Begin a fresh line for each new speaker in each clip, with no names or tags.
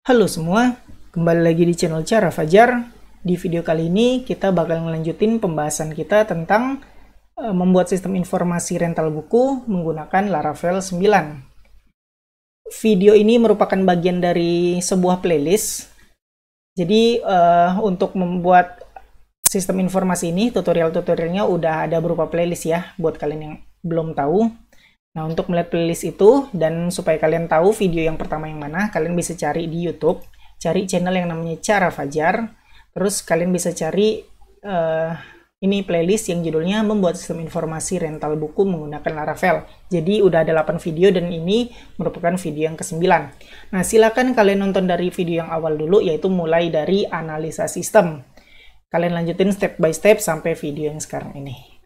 Halo semua, kembali lagi di channel Cara Fajar. Di video kali ini kita bakal ngelanjutin pembahasan kita tentang membuat sistem informasi rental buku menggunakan Laravel 9. Video ini merupakan bagian dari sebuah playlist. Jadi untuk membuat sistem informasi ini, tutorial-tutorialnya udah ada berupa playlist ya, buat kalian yang belum tahu. Nah, untuk melihat playlist itu dan supaya kalian tahu video yang pertama yang mana, kalian bisa cari di YouTube, cari channel yang namanya Cara Fajar. Terus kalian bisa cari ini playlist yang judulnya Membuat Sistem Informasi Rental Buku Menggunakan Laravel. Jadi udah ada 8 video dan ini merupakan video yang ke-9. Nah, silakan kalian nonton dari video yang awal dulu, yaitu mulai dari analisa sistem. Kalian lanjutin step by step sampai video yang sekarang ini.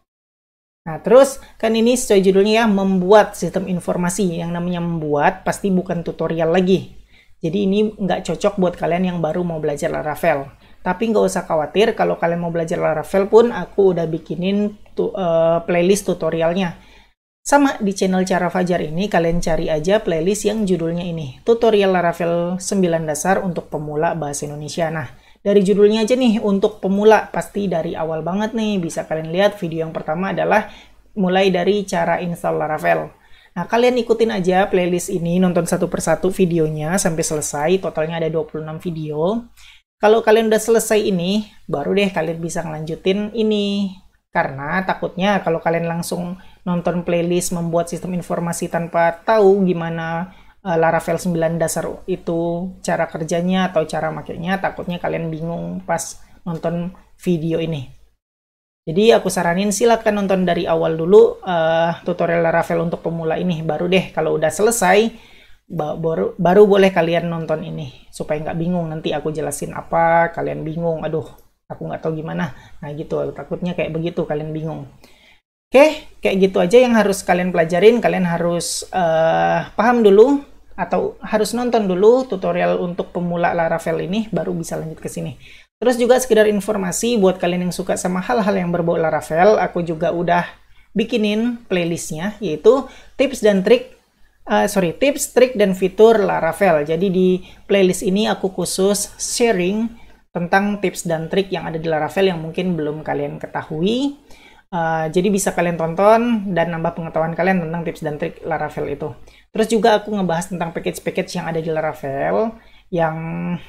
Nah, terus kan ini sesuai judulnya ya, membuat sistem informasi. Yang namanya membuat pasti bukan tutorial lagi. Jadi ini nggak cocok buat kalian yang baru mau belajar Laravel. Tapi nggak usah khawatir, kalau kalian mau belajar Laravel pun aku udah bikinin playlist tutorialnya. Sama di channel Cara Fajar ini, kalian cari aja playlist yang judulnya ini. Tutorial Laravel 9 Dasar untuk Pemula Bahasa Indonesia. Nah, dari judulnya aja nih, untuk pemula, pasti dari awal banget nih. Bisa kalian lihat video yang pertama adalah mulai dari cara install Laravel. Nah, kalian ikutin aja playlist ini, nonton satu persatu videonya sampai selesai. Totalnya ada 26 video. Kalau kalian udah selesai ini, baru deh kalian bisa ngelanjutin ini. Karena takutnya kalau kalian langsung nonton playlist membuat sistem informasi tanpa tahu gimana Laravel 9 dasar itu cara kerjanya atau cara makainya, takutnya kalian bingung pas nonton video ini. Jadi aku saranin silakan nonton dari awal dulu tutorial Laravel untuk pemula ini, baru deh kalau udah selesai baru boleh kalian nonton ini supaya nggak bingung nanti aku jelasin apa kalian bingung, aduh aku nggak tahu gimana. Nah gitu, takutnya kayak begitu kalian bingung. Oke, kayak gitu aja yang harus kalian pelajarin. Kalian harus paham dulu atau harus nonton dulu tutorial untuk pemula Laravel ini, baru bisa lanjut ke sini. Terus juga sekedar informasi buat kalian yang suka sama hal-hal yang berbau Laravel, aku juga udah bikinin playlistnya, yaitu tips, trik dan fitur Laravel. Jadi di playlist ini aku khusus sharing tentang tips dan trik yang ada di Laravel yang mungkin belum kalian ketahui. Jadi bisa kalian tonton dan nambah pengetahuan kalian tentang tips dan trik Laravel itu. Terus juga aku ngebahas tentang package-package yang ada di Laravel, yang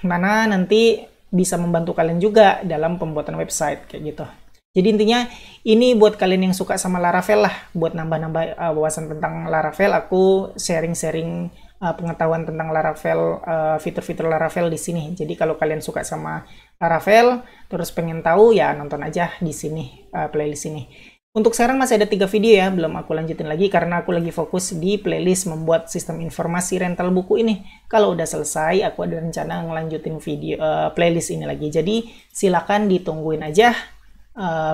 mana nanti bisa membantu kalian juga dalam pembuatan website, kayak gitu. Jadi intinya ini buat kalian yang suka sama Laravel lah, buat nambah-nambah wawasan tentang Laravel, aku sharing-sharing pengetahuan tentang Laravel, fitur-fitur Laravel di sini. Jadi kalau kalian suka sama Laravel, terus pengen tahu ya nonton aja di sini, playlist ini. Untuk sekarang masih ada 3 video ya, belum aku lanjutin lagi karena aku lagi fokus di playlist membuat sistem informasi rental buku ini. Kalau udah selesai, aku ada rencana ngelanjutin video playlist ini lagi. Jadi silakan ditungguin aja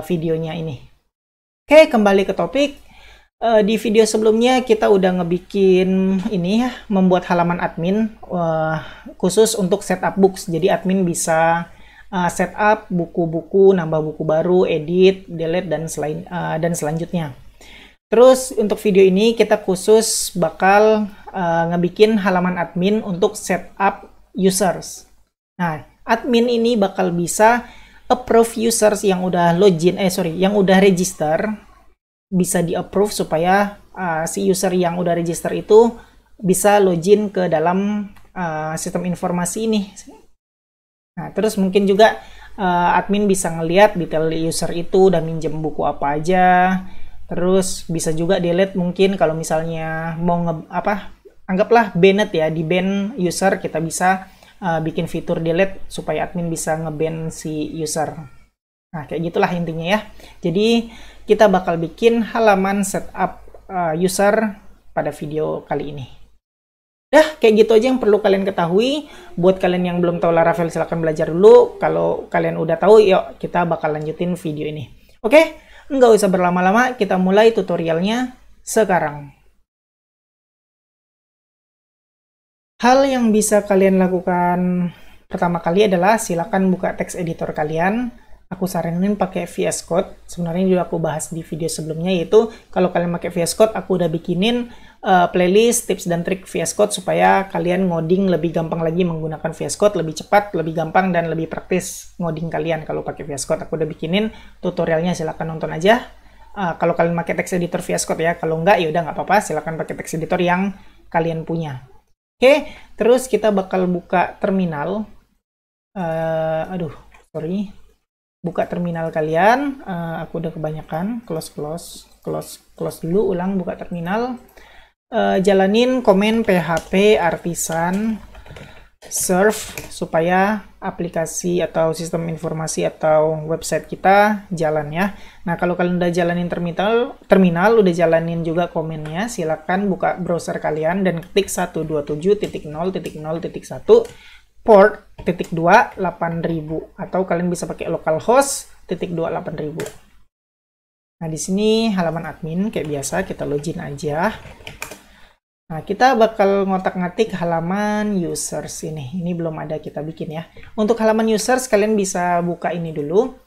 videonya ini. Oke, kembali ke topik. Di video sebelumnya kita udah ngebikin ini ya, membuat halaman admin khusus untuk setup books. Jadi admin bisa setup buku-buku, nambah buku baru, edit, delete, dan selanjutnya. Terus untuk video ini kita khusus bakal ngebikin halaman admin untuk setup users. Nah, admin ini bakal bisa approve users yang udah yang udah register, bisa di-approve supaya si user yang udah register itu bisa login ke dalam sistem informasi ini. Nah, terus mungkin juga admin bisa ngelihat detail user itu udah minjem buku apa aja. Terus bisa juga delete mungkin kalau misalnya mau anggaplah banned ya, di ban user, kita bisa bikin fitur delete supaya admin bisa nge-ban si user. Nah, kayak gitulah intinya ya. Jadi kita bakal bikin halaman setup user pada video kali ini. Dah, kayak gitu aja yang perlu kalian ketahui. Buat kalian yang belum tahu Laravel, silahkan belajar dulu. Kalau kalian udah tahu, yuk kita bakal lanjutin video ini. Oke, nggak usah berlama-lama, kita mulai tutorialnya sekarang. Hal yang bisa kalian lakukan pertama kali adalah silakan buka text editor kalian. Aku saranin pakai VS Code. Sebenarnya juga aku bahas di video sebelumnya, yaitu kalau kalian pakai VS Code, aku udah bikinin playlist tips dan trik VS Code supaya kalian ngoding lebih gampang lagi menggunakan VS Code, lebih cepat, lebih gampang, dan lebih praktis ngoding kalian kalau pakai VS Code. Aku udah bikinin tutorialnya, silahkan nonton aja. Kalau kalian pakai text editor VS Code ya, kalau enggak ya udah nggak apa-apa, silahkan pakai text editor yang kalian punya. Oke, terus kita bakal buka terminal. Buka terminal kalian. Aku udah kebanyakan. Close dulu, ulang buka terminal. Jalanin komen php artisan serve supaya aplikasi atau sistem informasi atau website kita jalan ya. Nah, kalau kalian udah jalanin terminal udah jalanin juga komennya, silakan buka browser kalian dan ketik 127.0.0.1 port .2 8000 atau kalian bisa pakai localhost .2 8000. Nah, di sini halaman admin kayak biasa, kita login aja. Nah, kita bakal ngotak-ngatik halaman users ini. Ini belum ada kita bikin ya. Untuk halaman users, kalian bisa buka ini dulu.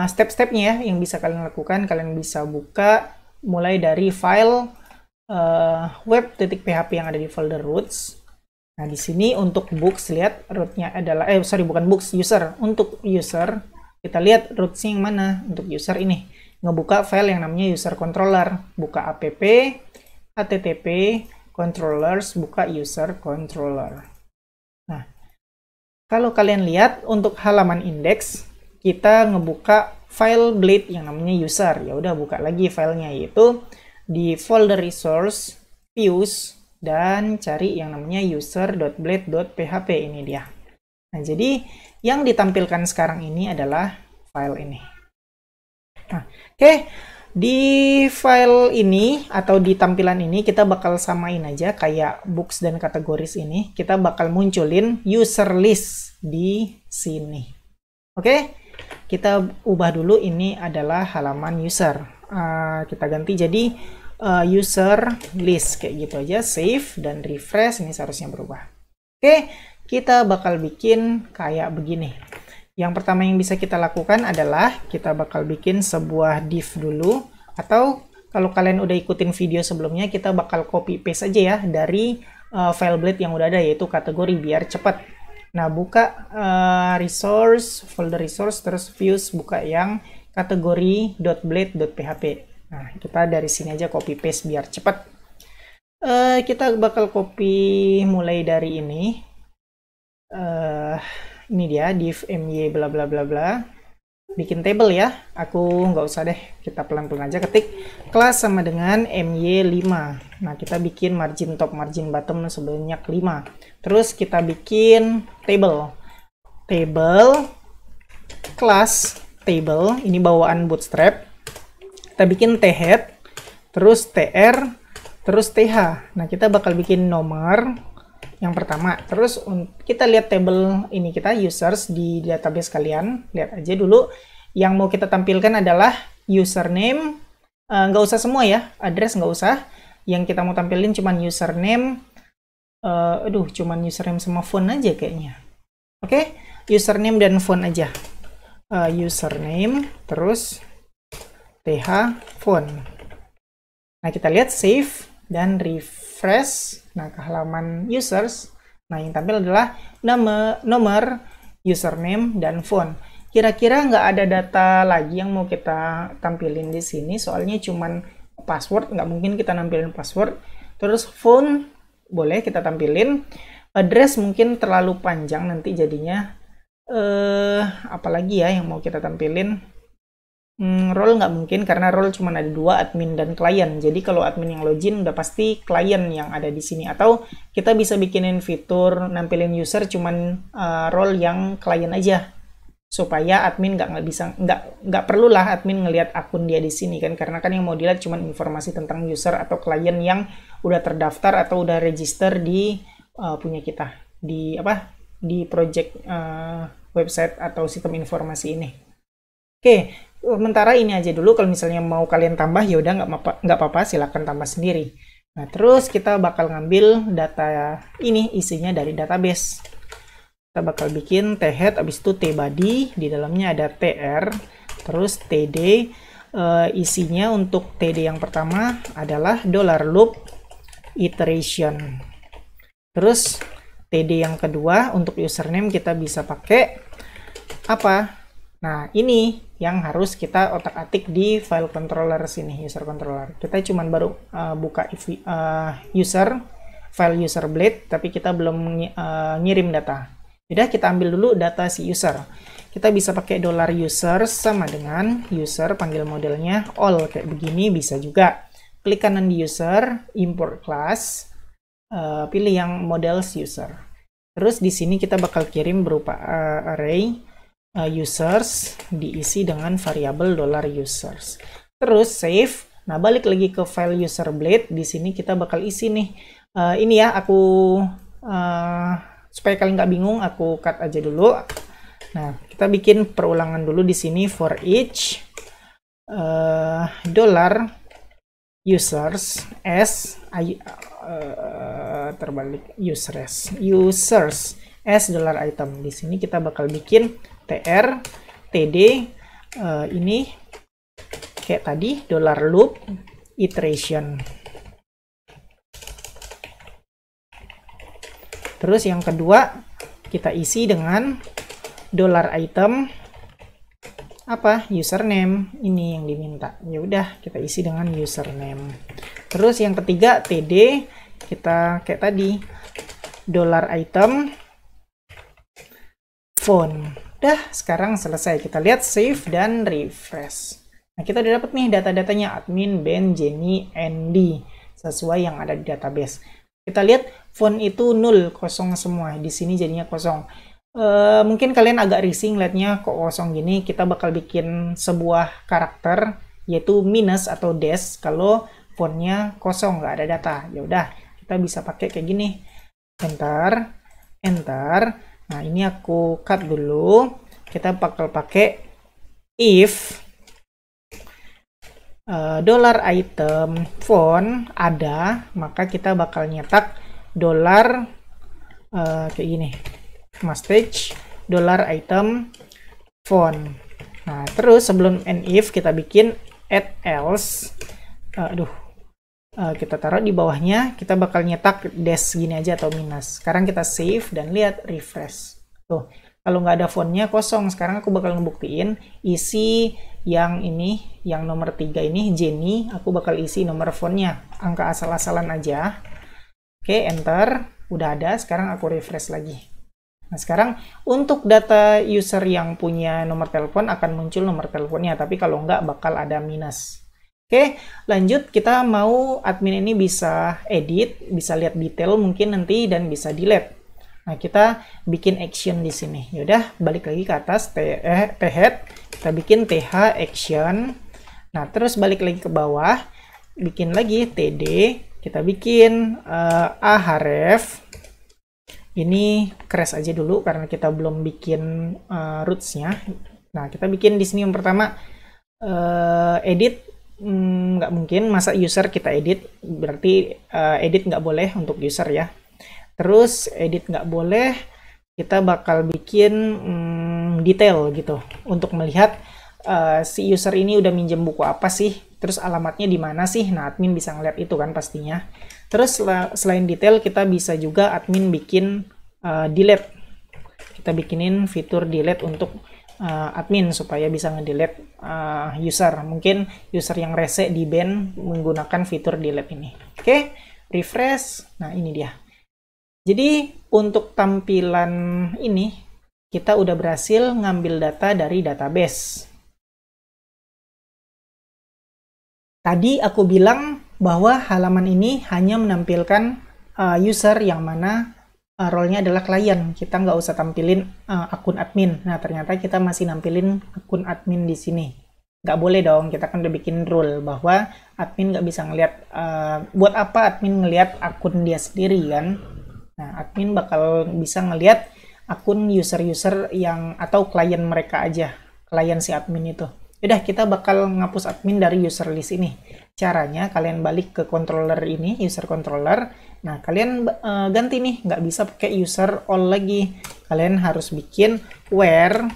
Step-stepnya ya, yang bisa kalian lakukan. Kalian bisa buka mulai dari file web.php yang ada di folder roots. Nah, di sini untuk books, lihat rootnya adalah, bukan books, user. Untuk user, kita lihat rootsnya yang mana. Untuk user ini. Ngebuka file yang namanya user controller. Buka app, http, controllers, buka user controller. Nah, kalau kalian lihat untuk halaman index, kita ngebuka file blade yang namanya user. Ya udah, buka lagi filenya, yaitu di folder resource, views, dan cari yang namanya user.blade.php. Ini dia. Nah, jadi yang ditampilkan sekarang ini adalah file ini. Nah, oke. Di file ini atau di tampilan ini kita bakal samain aja kayak books dan kategoris ini. Kita bakal munculin user list di sini. Oke, kita ubah dulu, ini adalah halaman user. Kita ganti jadi user list kayak gitu aja. Save dan refresh, ini seharusnya berubah. Oke, kita bakal bikin kayak begini. Yang pertama yang bisa kita lakukan adalah kita bakal bikin sebuah div dulu, atau kalau kalian udah ikutin video sebelumnya, kita bakal copy paste aja ya dari file blade yang udah ada, yaitu kategori, biar cepat. Nah, buka resource, folder resource, terus views, buka yang kategori .blade.php. Nah, kita dari sini aja copy paste biar cepat. Kita bakal copy mulai dari ini. Ini dia div my bla bla bla bla. Bikin table ya. Aku nggak usah deh, kita pelan-pelan aja ketik kelas sama dengan my5. Nah, kita bikin margin top, margin bottom sebanyak 5. Terus kita bikin table class table, ini bawaan bootstrap. Kita bikin thead, terus tr, terus th. Nah, kita bakal bikin nomor yang pertama. Terus kita lihat table ini kita users di database kalian. Lihat aja dulu. Yang mau kita tampilkan adalah username. Nggak usah semua ya. Address nggak usah. Yang kita mau tampilin cuman username. Cuman username sama phone aja kayaknya. Oke, username dan phone aja. Username, terus th, phone. Nah, kita lihat save dan refresh. Nah, ke halaman users. Nah, yang tampil adalah nomor, username, dan phone. Kira-kira nggak ada data lagi yang mau kita tampilin di sini, soalnya cuman password, nggak mungkin kita nampilin password. Terus phone boleh kita tampilin. Address mungkin terlalu panjang nanti jadinya. Apalagi ya yang mau kita tampilin? Role nggak mungkin, karena role cuma ada 2, admin dan klien. Jadi kalau admin yang login udah pasti klien yang ada di sini. Atau kita bisa bikinin fitur nampilin user cuman role yang klien aja, supaya admin nggak perlulah admin ngelihat akun dia di sini kan, karena kan yang mau dilihat cuman informasi tentang user atau klien yang udah terdaftar atau udah register di punya kita di project website atau sistem informasi ini. Oke, sementara ini aja dulu. Kalau misalnya mau kalian tambah, ya udah nggak apa-apa, silahkan tambah sendiri. Nah, terus kita bakal ngambil data ini, isinya dari database. Kita bakal bikin thead, abis itu tbody, di dalamnya ada tr, terus td. Isinya untuk td yang pertama adalah $loop iteration. Terus TD yang kedua untuk username kita bisa pakai apa? Nah, ini yang harus kita otak-atik di file controller sini, user controller. Kita cuman baru buka file user blade, tapi kita belum ngirim data. Udah, kita ambil dulu data si user. Kita bisa pakai $user sama dengan user, panggil modelnya all kayak begini, bisa juga. Klik kanan di user, import class, pilih yang models user. Terus di sini kita bakal kirim berupa array users diisi dengan variabel $users. Terus save. Nah, balik lagi ke file user blade. Di sini kita bakal isi nih. Ini ya, aku supaya kalian nggak bingung, aku cut aja dulu. Nah, kita bikin perulangan dulu di sini for each $users as terbalik users as $item. Di sini kita bakal bikin tr td ini kayak tadi $loop iteration. Terus yang kedua kita isi dengan $item apa? Username. Ini yang diminta. Ya udah, kita isi dengan username. Terus yang ketiga td kita kayak tadi $item phone. Udah, sekarang selesai. Kita lihat save dan refresh. Nah, kita udah dapat nih data-datanya admin, Ben, Jenny, Andy sesuai yang ada di database. Kita lihat font itu 0, kosong semua. Di sini jadinya kosong. Mungkin kalian agak risih lihatnya kok kosong gini. Kita bakal bikin sebuah karakter yaitu minus atau dash kalau fontnya kosong, nggak ada data. Ya udah, kita bisa pakai kayak gini. Enter, enter. Nah, ini aku cut dulu. Kita bakal pakai if $item font ada, maka kita bakal nyetak kayak gini, message $item font. Nah, terus sebelum and if kita bikin add else. Kita taruh di bawahnya, kita bakal nyetak dash gini aja atau minus. Sekarang kita save dan lihat refresh. Tuh, kalau nggak ada fontnya kosong. Sekarang aku bakal ngebuktiin isi yang ini, yang nomor 3 ini Jenny, aku bakal isi nomor fontnya, angka asal-asalan aja. Oke, enter, udah ada. Sekarang aku refresh lagi. Nah, sekarang untuk data user yang punya nomor telepon akan muncul nomor teleponnya, tapi kalau nggak bakal ada minus. Oke, lanjut. Kita mau admin ini bisa edit, bisa lihat detail mungkin nanti, dan bisa delete. Nah, kita bikin action di sini. Yaudah, balik lagi ke atas, head, kita bikin th action. Nah, terus balik lagi ke bawah, bikin lagi td, kita bikin ahref. Ini crash aja dulu karena kita belum bikin roots-nya. Nah, kita bikin di sini yang pertama edit. Nggak mungkin, masa user kita edit, berarti edit nggak boleh untuk user ya. Terus edit nggak boleh, kita bakal bikin detail gitu untuk melihat si user ini udah minjem buku apa sih, terus alamatnya di mana sih. Nah, admin bisa ngeliat itu kan pastinya. Terus selain detail, kita bisa juga admin bikin delete. Kita bikinin fitur delete untuk admin supaya bisa ngedelete user. Mungkin user yang rese di ban menggunakan fitur delete ini. Oke, refresh. Nah, ini dia. Jadi untuk tampilan ini kita udah berhasil ngambil data dari database. Tadi aku bilang bahwa halaman ini hanya menampilkan user yang mana role-nya adalah klien. Kita nggak usah tampilin akun admin. Nah, ternyata kita masih nampilin akun admin di sini. Nggak boleh dong, kita kan udah bikin rule bahwa admin nggak bisa ngelihat. Buat apa admin ngelihat akun dia sendiri kan? Nah, admin bakal bisa ngelihat akun user-user yang atau klien mereka aja, klien si admin itu. Udah, kita bakal ngapus admin dari user list ini. Caranya kalian balik ke controller ini, user controller. Nah, kalian ganti nih, nggak bisa pakai user all lagi. Kalian harus bikin where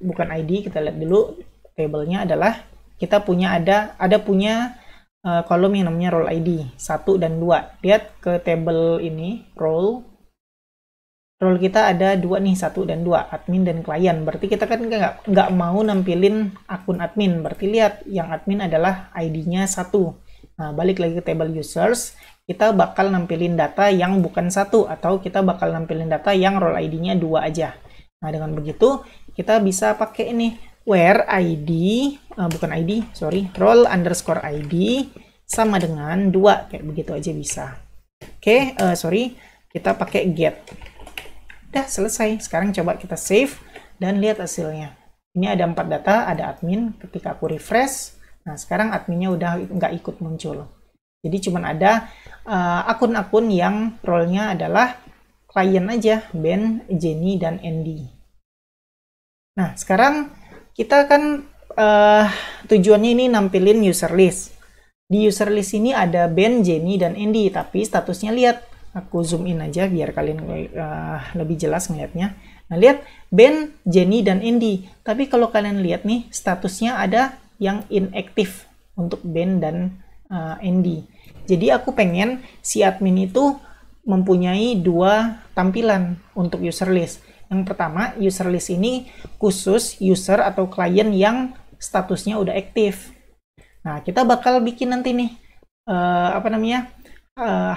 bukan ID, kita lihat dulu tabelnya adalah kita punya ada punya kolom yang namanya role ID 1 dan 2. Lihat ke table ini, role kita ada 2 nih, 1 dan 2, admin dan klien. Berarti kita kan nggak mau nampilin akun admin. Berarti lihat, yang admin adalah ID-nya 1. Nah, balik lagi ke table users, kita bakal nampilin data yang bukan 1, atau kita bakal nampilin data yang role ID-nya 2 aja. Nah, dengan begitu, kita bisa pakai ini, where ID, role underscore ID sama dengan 2, kayak begitu aja bisa. Oke, kita pakai get. Udah selesai. Sekarang coba kita save dan lihat hasilnya. Ini ada 4 data, ada admin. Ketika aku refresh, nah sekarang adminnya udah nggak ikut muncul. Jadi cuma ada akun-akun yang role-nya adalah klien aja, Ben, Jenny, dan Andy. Nah sekarang kita kan tujuannya ini nampilin user list. Di user list ini ada Ben, Jenny, dan Andy, tapi statusnya lihat. Aku zoom in aja biar kalian lebih jelas ngeliatnya. Nah, lihat Ben, Jenny, dan Andy. Tapi kalau kalian lihat nih, statusnya ada yang inactive untuk Ben dan Andy. Jadi aku pengen si admin itu mempunyai 2 tampilan untuk user list. Yang pertama, user list ini khusus user atau klien yang statusnya udah aktif. Nah, kita bakal bikin nanti nih,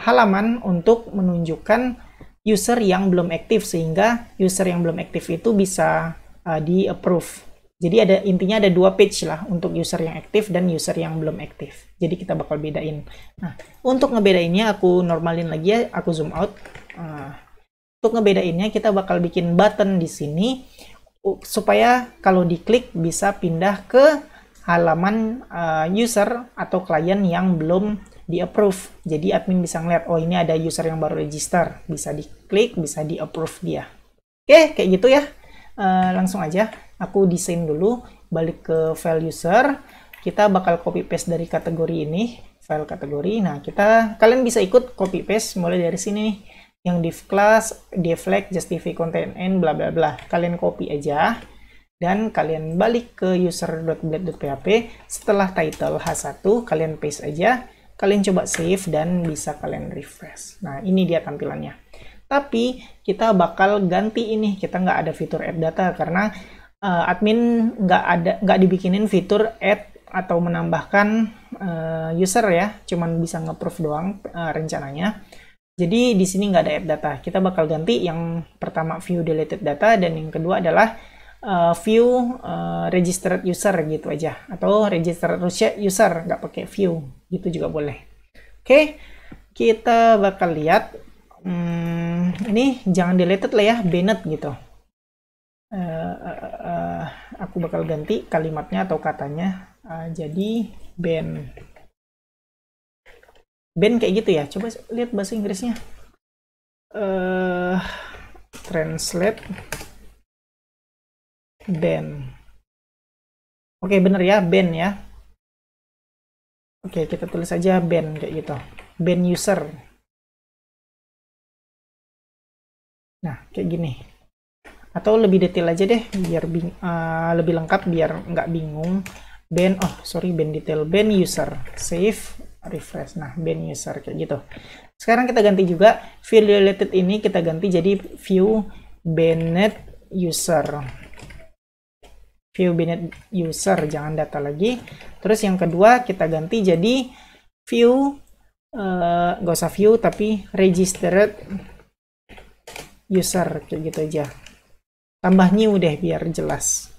halaman untuk menunjukkan user yang belum aktif, sehingga user yang belum aktif itu bisa di approve. Jadi intinya ada 2 page lah untuk user yang aktif dan user yang belum aktif. Jadi kita bakal bedain. Nah, untuk ngebedainnya aku normalin lagi ya, aku zoom out. Untuk ngebedainnya kita bakal bikin button di sini supaya kalau diklik bisa pindah ke halaman user atau klien yang belum di approve. Jadi admin bisa ngeliat, oh ini ada user yang baru register, bisa diklik, bisa di approve dia. Oke, kayak gitu ya. Langsung aja aku desain dulu, balik ke file user, kita bakal copy paste dari kategori ini, file kategori. Nah, kalian bisa ikut copy paste mulai dari sini nih, yang div class, deflect, justify content and bla bla bla. Kalian copy aja dan kalian balik ke user.blade.php. Setelah title h1 kalian paste aja. Kalian coba save dan bisa kalian refresh. Nah, ini dia tampilannya. Tapi kita bakal ganti ini. Kita nggak ada fitur add data karena admin nggak dibikinin fitur add atau menambahkan user ya. Cuman bisa nge-approve doang rencananya. Jadi di sini nggak ada add data. Kita bakal ganti yang pertama view deleted data dan yang kedua adalah view registered user gitu aja, atau registered user nggak pakai view gitu juga boleh. Oke, kita bakal lihat ini jangan deleted lah ya, banned gitu. Aku bakal ganti kalimatnya atau katanya jadi ban kayak gitu ya. Coba lihat bahasa Inggrisnya, translate ban. Oke, bener ya, ban ya. Oke, kita tulis aja ban kayak gitu. Ban user. Nah, kayak gini. Atau lebih detail aja deh, biar lebih lengkap, biar nggak bingung. Ban, ban detail, ban user. Save, refresh. Nah, ban user kayak gitu. Sekarang kita ganti juga view related ini, kita ganti jadi view banned user. View banned user, jangan data lagi. Terus yang kedua kita ganti jadi view, nggak usah view tapi registered user, kayak gitu aja. Tambah new deh biar jelas.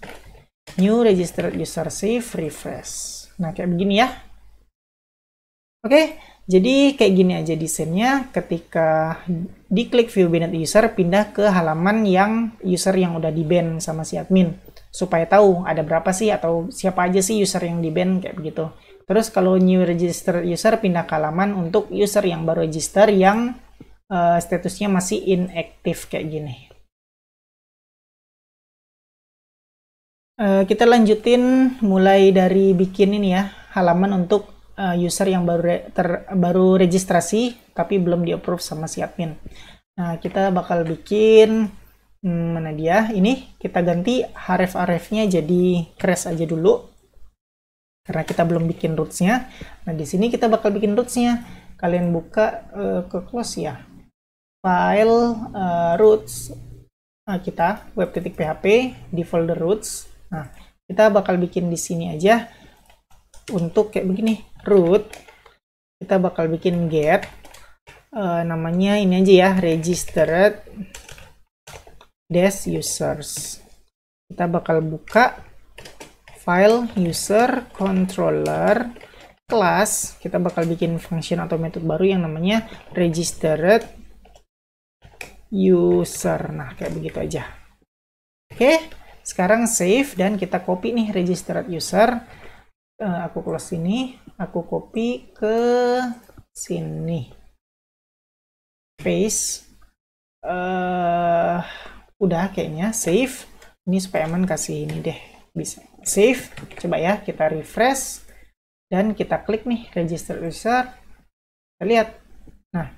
New registered user, save, refresh. Nah, kayak begini ya. Oke, jadi kayak gini aja desainnya. Ketika diklik view banned user, pindah ke halaman yang user yang udah di-ban sama si admin. Supaya tahu ada berapa sih atau siapa aja sih user yang di-ban kayak begitu. Terus kalau new registered user, pindah ke halaman untuk user yang baru register yang statusnya masih inactive kayak gini. Kita lanjutin mulai dari bikin ini ya, halaman untuk user yang baru registrasi tapi belum di-approve sama si admin. Nah, kita bakal bikin mana dia? Ini kita ganti href-hrefnya jadi crash aja dulu. karena kita belum bikin roots-nya. Nah, di sini kita bakal bikin roots-nya. Kalian buka ke close ya. File roots. Nah, kita web.php di folder roots. Nah, kita bakal bikin di sini aja untuk kayak begini, root. Kita bakal bikin get. Namanya ini aja ya, registered users. Kita bakal buka file user controller class. Kita bakal bikin function atau metode baru yang namanya registered user. Nah, kayak begitu aja. Oke, sekarang save dan kita copy nih registered user. Aku close ini, aku copy ke sini. Paste. Udah kayaknya save. Ini supaya aman kasih ini deh. Bisa save, coba ya, kita refresh dan kita klik nih register user. Kita lihat, nah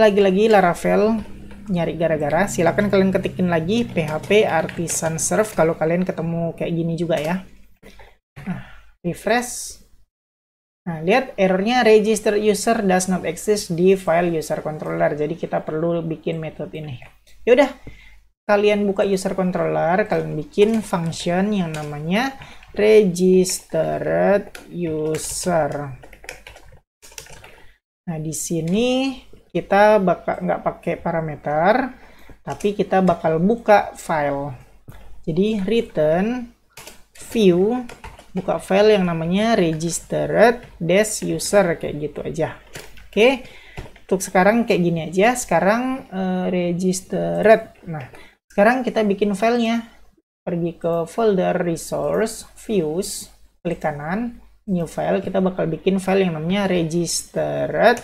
lagi-lagi Laravel nyari gara-gara. Silakan kalian ketikin lagi PHP artisan serve kalau kalian ketemu kayak gini juga ya. Nah, refresh. Nah, lihat errornya register user does not exist di file user controller. Jadi kita perlu bikin metode ini. Yaudah, kalian buka user controller, kalian bikin function yang namanya registered user. Nah, di sini kita bakal nggak pakai parameter, tapi kita bakal buka file. Jadi return view, buka file yang namanya registered user, kayak gitu aja. Oke, untuk sekarang kayak gini aja. Sekarang registered. Nah, sekarang kita bikin filenya. Pergi ke folder resource, views, klik kanan, new file. Kita bakal bikin file yang namanya registered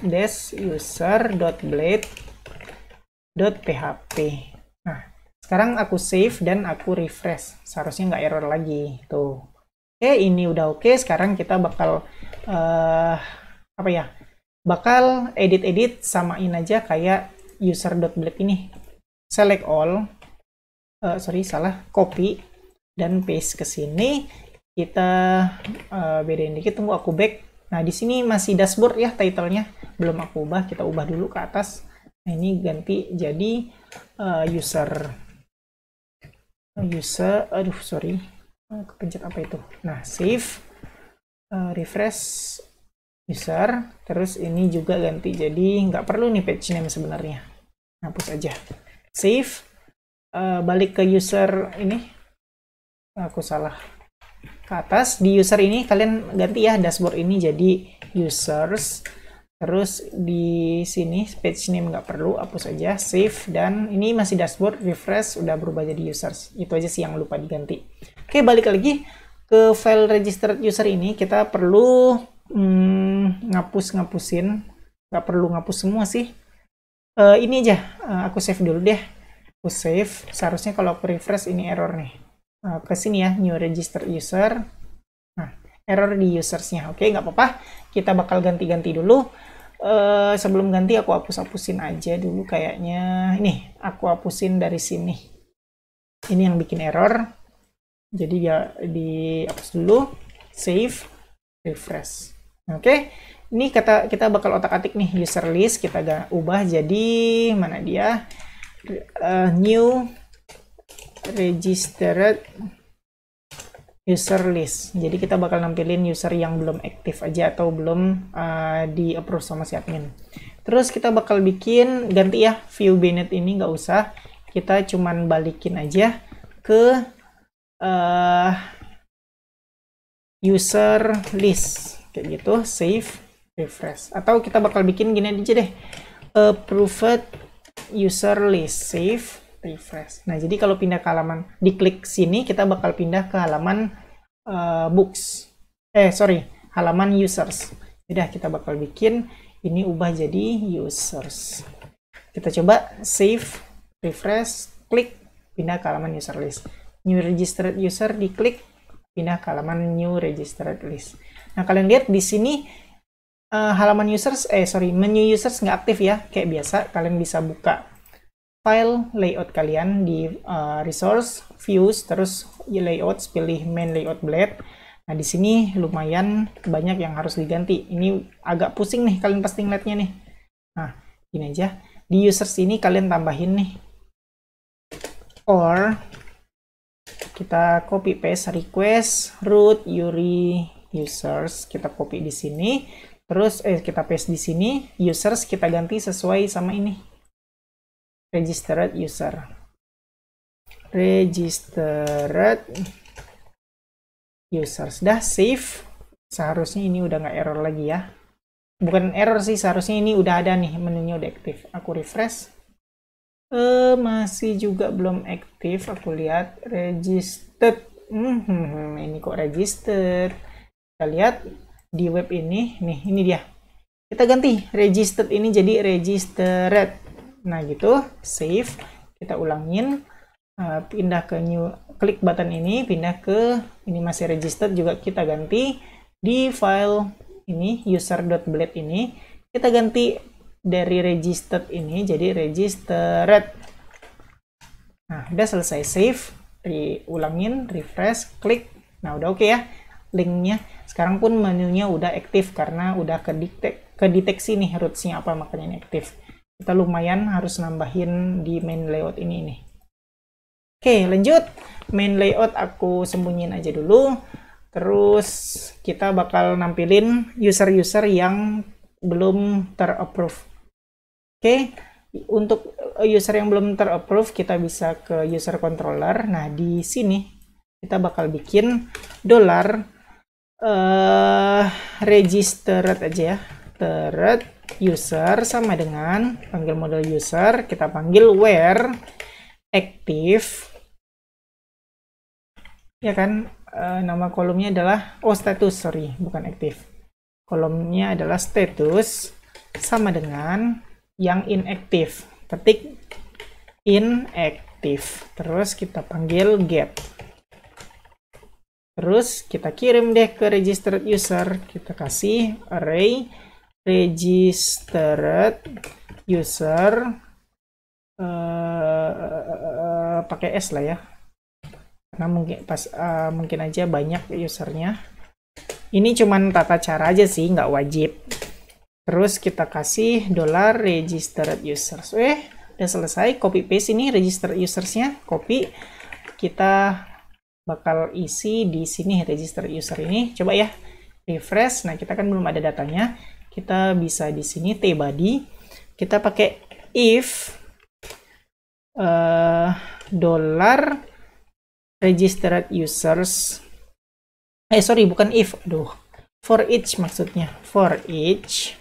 user.blade.php. Nah, sekarang aku save dan aku refresh. Seharusnya nggak error lagi. Tuh. Oke, ini udah oke. Sekarang kita bakal apa ya? Bakal edit-edit, samain aja kayak user.blade ini. Select all. Copy dan paste ke sini. Kita bedain dikit, tunggu aku back. Nah, di sini masih dashboard ya title-nya. Belum aku ubah, kita ubah dulu ke atas. Nah, ini ganti jadi user. Aduh, sorry. Kepencet apa itu? Nah, save. Refresh user. Terus ini juga ganti jadi nggak perlu nih page name sebenarnya. Hapus aja. Save. Balik ke user ini. Aku salah. Ke atas di user ini kalian ganti ya dashboard ini jadi users. Terus di sini page name nggak perlu, hapus aja, save, dan ini masih dashboard, refresh, udah berubah jadi users. Itu aja sih yang lupa diganti. Oke, balik lagi ke file registered user ini. Kita perlu ngapusin, nggak perlu ngapus semua sih. Ini aja, aku save dulu deh. Aku save, seharusnya kalau aku refresh ini error nih. Ke sini ya, new registered user. Nah, error di usersnya. Oke, nggak apa-apa. Kita bakal ganti-ganti dulu. Sebelum ganti aku hapus-hapusin aja dulu kayaknya. Ini, aku hapusin dari sini. Ini yang bikin error. Jadi ya dihapus dulu. Save, refresh. Oke, ini kita bakal otak-atik nih user list. Kita ubah jadi mana dia? New registered user list. Jadi kita bakal nampilin user yang belum aktif aja atau belum di approve sama si admin. Terus kita bakal bikin ganti ya view bnet ini, nggak usah. Kita cuman balikin aja ke user list kayak gitu. Save, refresh. Atau kita bakal bikin gini aja deh. Approved user list. Save, refresh. Nah, jadi kalau pindah ke halaman, diklik sini, kita bakal pindah ke halaman books. Halaman users. Udah, kita bakal bikin ini ubah jadi users. Kita coba save, refresh, klik, pindah ke halaman user list. New registered user diklik, pindah ke halaman new registered list. Nah, kalian lihat di sini halaman users, menu users nggak aktif ya. Kayak biasa, kalian bisa buka file layout kalian di resource, views, terus layouts, pilih main layout blade. Nah, di sini lumayan banyak yang harus diganti. Ini agak pusing nih, kalian pasti ngeliatnya nih. Nah, gini aja. Di users ini kalian tambahin nih. Or, kita copy paste request root URI users. Kita copy di sini. Terus, kita paste di sini. Users kita ganti sesuai sama ini. Registered user. Registered users. Dah save. Seharusnya ini udah nggak error lagi ya. Bukan error sih, seharusnya ini udah ada nih, menunya udah aktif. Aku refresh. Masih juga belum aktif. Aku lihat registered. Ini kok registered. Kita lihat di web ini. Nih, ini dia. Kita ganti registered ini jadi registered. Nah gitu, save. Kita ulangin. Pindah ke new, klik button ini, pindah ke ini masih registered juga, kita ganti di file ini user.blade ini, kita ganti dari registered ini jadi registered. Nah, udah selesai, save, ulangin, refresh, klik. Nah, udah oke ya linknya. Sekarang pun menunya udah aktif karena udah kedeteksi nih rootsnya apa, makanya ini aktif. Kita lumayan harus nambahin di main layout ini nih. Oke, lanjut. Main layout aku sembunyiin aja dulu. Terus kita bakal nampilin user-user yang belum terapprove. Oke, untuk user yang belum terapprove kita bisa ke user controller. Nah, di sini kita bakal bikin $registered aja ya. Registered user sama dengan panggil model user, kita panggil where active. Ya kan, nama kolomnya adalah status, sorry, bukan aktif. Kolomnya adalah status sama dengan yang inactive. Ketik inactive. Terus kita panggil get. Terus kita kirim deh ke registered user. Kita kasih array registered user pakai S lah ya. Karena mungkin aja banyak usernya. Ini cuman tata cara aja sih, nggak wajib. Terus kita kasih $registered users. Udah selesai. Copy paste ini registered usersnya, copy. Kita bakal isi di sini registered user ini. Coba ya, refresh. Nah, kita kan belum ada datanya. Kita bisa di sini tbody. Kita pakai if $registered users. Sorry, bukan if. Aduh. For each maksudnya. For each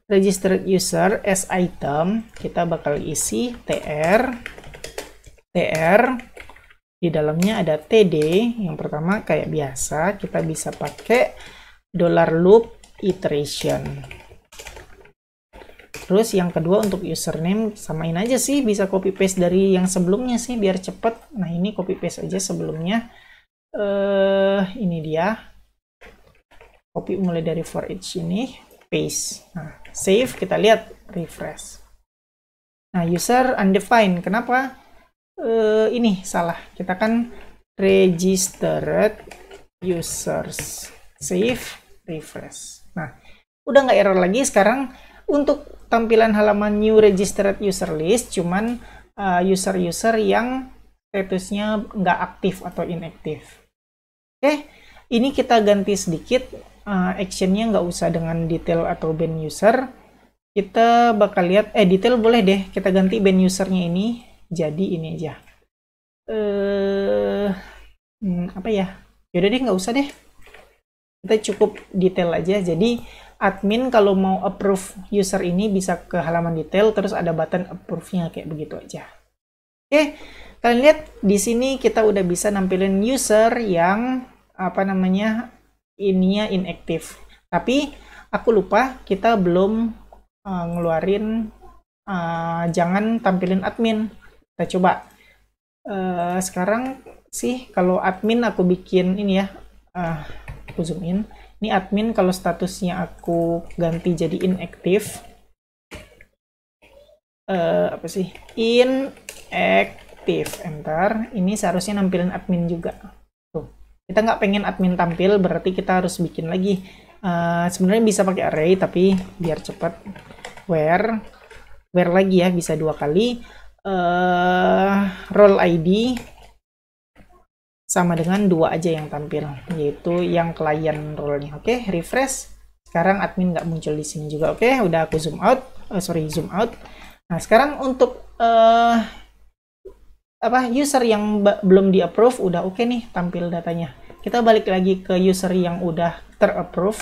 $registered user as item, kita bakal isi tr. Di dalamnya ada td. Yang pertama kayak biasa, kita bisa pakai $loop iteration. Terus yang kedua untuk username samain aja sih, bisa copy paste dari yang sebelumnya sih biar cepet. Nah, ini copy paste aja sebelumnya. Ini dia. Copy mulai dari for each ini, paste. Nah, save, kita lihat, refresh. Nah, user undefined. Kenapa? Ini salah. Kita kan registered users. Save, refresh. Nah, udah nggak error lagi. Sekarang untuk tampilan halaman new registered user list, cuman user-user yang statusnya nggak aktif atau inaktif. Oke, ini kita ganti sedikit. Actionnya nggak usah dengan detail atau band user. Kita bakal lihat, detail boleh deh. Kita ganti band usernya ini. Jadi ini aja. Apa ya? Yaudah deh, nggak usah deh. Kita cukup detail aja. Jadi admin kalau mau approve user ini bisa ke halaman detail, terus ada button approve-nya kayak begitu aja. Oke, kalian lihat di sini kita udah bisa nampilin user yang apa namanya ininya inactive. Tapi aku lupa kita belum ngeluarin jangan tampilin admin. Kita coba. Sekarang sih kalau admin aku bikin ini ya. Aku zoom in. Ini admin kalau statusnya aku ganti jadi inactive. apa sih, inactive, enter. Ini seharusnya nampilin admin juga. Tuh, kita nggak pengen admin tampil, berarti kita harus bikin lagi. Sebenarnya bisa pakai array, tapi biar cepat, where lagi ya, bisa 2 kali. Role ID sama dengan 2 aja yang tampil, yaitu yang klien role-nya. Oke, refresh. Sekarang admin nggak muncul di sini juga. Oke, udah aku zoom out. Zoom out. Nah, sekarang untuk user yang belum di approve udah oke nih tampil datanya. Kita balik lagi ke user yang udah terapprove.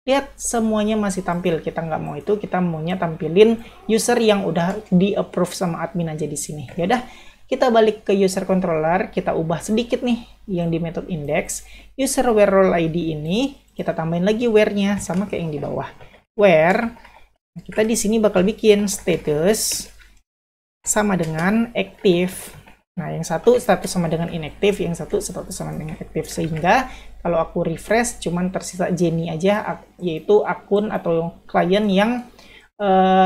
Lihat, semuanya masih tampil. Kita nggak mau itu, kita maunya tampilin user yang udah di approve sama admin aja di sini. Yaudah, kita balik ke user controller, kita ubah sedikit nih yang di method index. User where role ID ini kita tambahin lagi where-nya sama kayak yang di bawah. Where kita di sini bakal bikin status sama dengan active. Nah, yang satu status sama dengan inactive, yang satu status sama dengan active, sehingga kalau aku refresh cuman tersisa Jenny aja, yaitu akun atau klien yang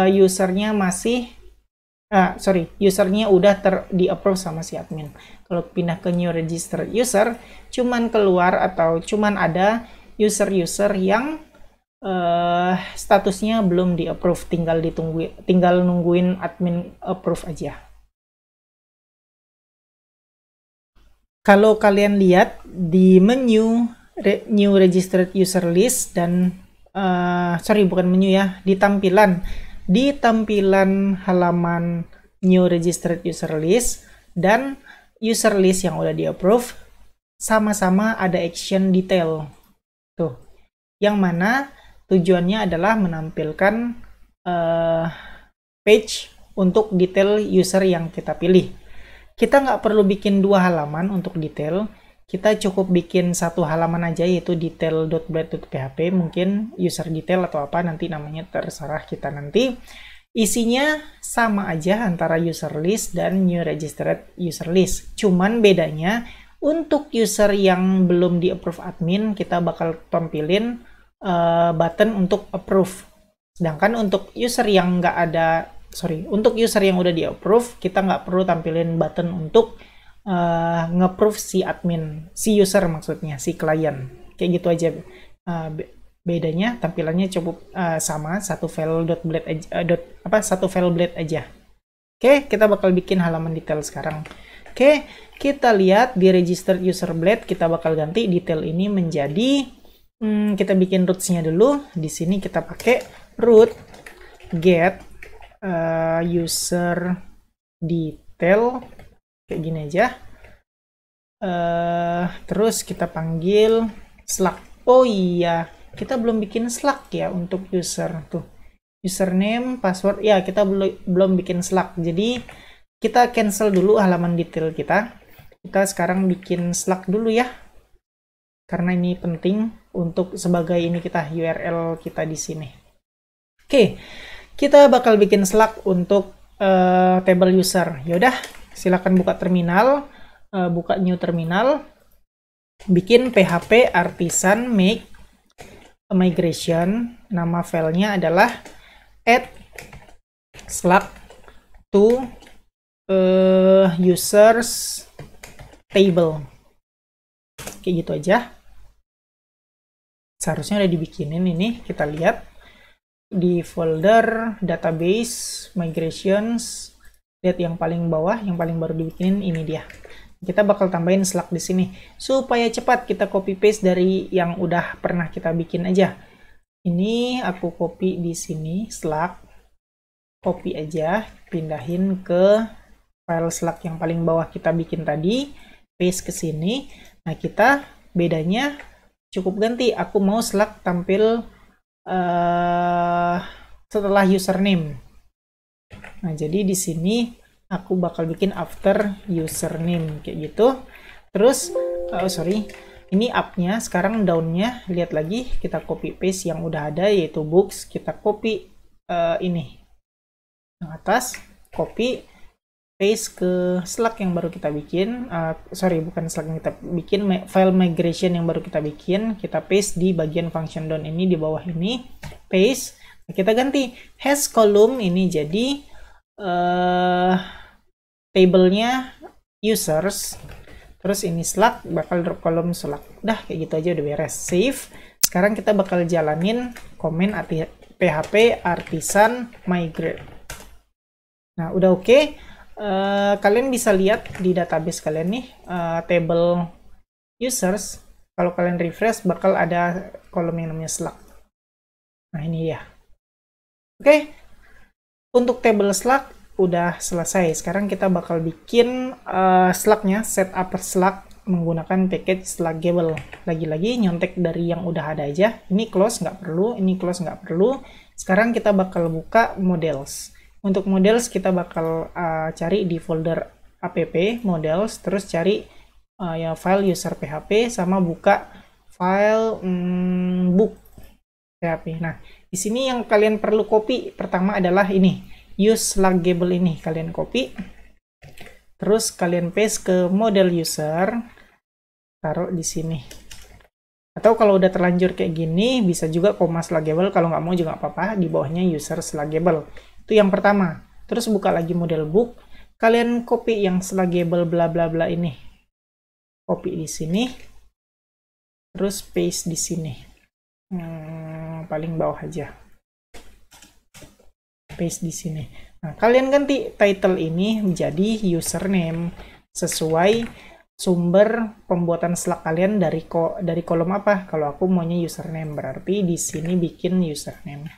usernya masih usernya udah di approve sama si admin. Kalau pindah ke new registered user, cuman keluar atau cuman ada user-user yang statusnya belum di approve, tinggal nungguin admin approve aja. Kalau kalian lihat di menu new registered user list dan bukan menu ya, di tampilan halaman new registered user list dan user list yang udah di approve sama-sama ada action detail tuh, yang mana tujuannya adalah menampilkan page untuk detail user yang kita pilih. Kita nggak perlu bikin 2 halaman untuk detail, kita cukup bikin 1 halaman aja, yaitu detail.blade.php, mungkin user detail atau apa, nanti namanya terserah kita nanti. Isinya sama aja antara user list dan new registered user list. Cuman bedanya, untuk user yang belum di approve admin, kita bakal tampilin button untuk approve. Sedangkan untuk user yang nggak ada, untuk user yang udah di approve, kita nggak perlu tampilin button untuk nge-approve si admin, si user maksudnya, si klien. Kayak gitu aja. Bedanya tampilannya cukup sama, satu file blade aja. Oke, kita bakal bikin halaman detail sekarang. Oke, kita lihat di registered user blade, kita bakal ganti detail ini menjadi kita bikin roots-nya dulu. Di sini kita pakai root get user detail kayak gini aja. Terus kita panggil Slack. Oh iya, kita belum bikin Slack ya untuk user tuh. Username, password, ya kita belum bikin Slack. Jadi kita cancel dulu halaman detail kita. Kita sekarang bikin Slack dulu ya. Karena ini penting untuk sebagai ini kita URL kita di sini. Oke, kita bakal bikin Slack untuk table user. Yaudah, silakan buka terminal, buka new terminal, bikin php artisan make a migration. Nama filenya adalah add Slack to users table. Kayak gitu aja. Seharusnya udah dibikinin ini. Kita lihat di folder database migrations, lihat yang paling bawah, yang paling baru dibikinin, ini dia. Kita bakal tambahin Slack di sini supaya cepat. Kita copy paste dari yang udah pernah kita bikin aja. Ini aku copy di sini Slack, copy aja, pindahin ke file Slack yang paling bawah kita bikin tadi, paste ke sini. Nah, kita bedanya cukup ganti. Aku mau Slack tampil setelah username. Nah, jadi di sini aku bakal bikin after username kayak gitu. Terus ini up-nya, sekarang down-nya lihat lagi, kita copy paste yang udah ada yaitu books, kita copy ini yang atas, copy paste ke Slack yang baru kita bikin. Bukan Slack yang kita bikin, file migration yang baru kita bikin. Kita paste di bagian function down ini, di bawah ini, paste. Nah, kita ganti hash column ini jadi tabelnya users, terus ini Slack, bakal drop kolom Slack. Udah kayak gitu aja, udah beres. Save. Sekarang kita bakal jalanin komen php artisan migrate. Nah, udah oke. Kalian bisa lihat di database kalian nih, table users. Kalau kalian refresh, bakal ada kolom yang namanya Slack. Nah, ini ya. Oke. Untuk table Slack udah selesai. Sekarang kita bakal bikin Slack-nya, setup Slack menggunakan package Slackable. Lagi-lagi nyontek dari yang udah ada aja. Ini close nggak perlu, ini close nggak perlu. Sekarang kita bakal buka models. Untuk models kita bakal cari di folder app models, terus cari ya file user php sama buka file book php. Nah, di sini yang kalian perlu copy pertama adalah ini, use Slackable ini. Kalian copy, terus kalian paste ke model user, taruh di sini. Atau kalau udah terlanjur kayak gini, bisa juga koma Slackable, kalau nggak mau juga apa-apa, di bawahnya user Slackable. Itu yang pertama. Terus buka lagi model book, kalian copy yang Slackable bla bla bla ini. Copy di sini, terus paste di sini. Paling bawah aja. Paste di sini. Nah, kalian ganti title ini menjadi username sesuai sumber pembuatan Slack kalian dari kolom apa. Kalau aku maunya username, berarti di sini bikin username.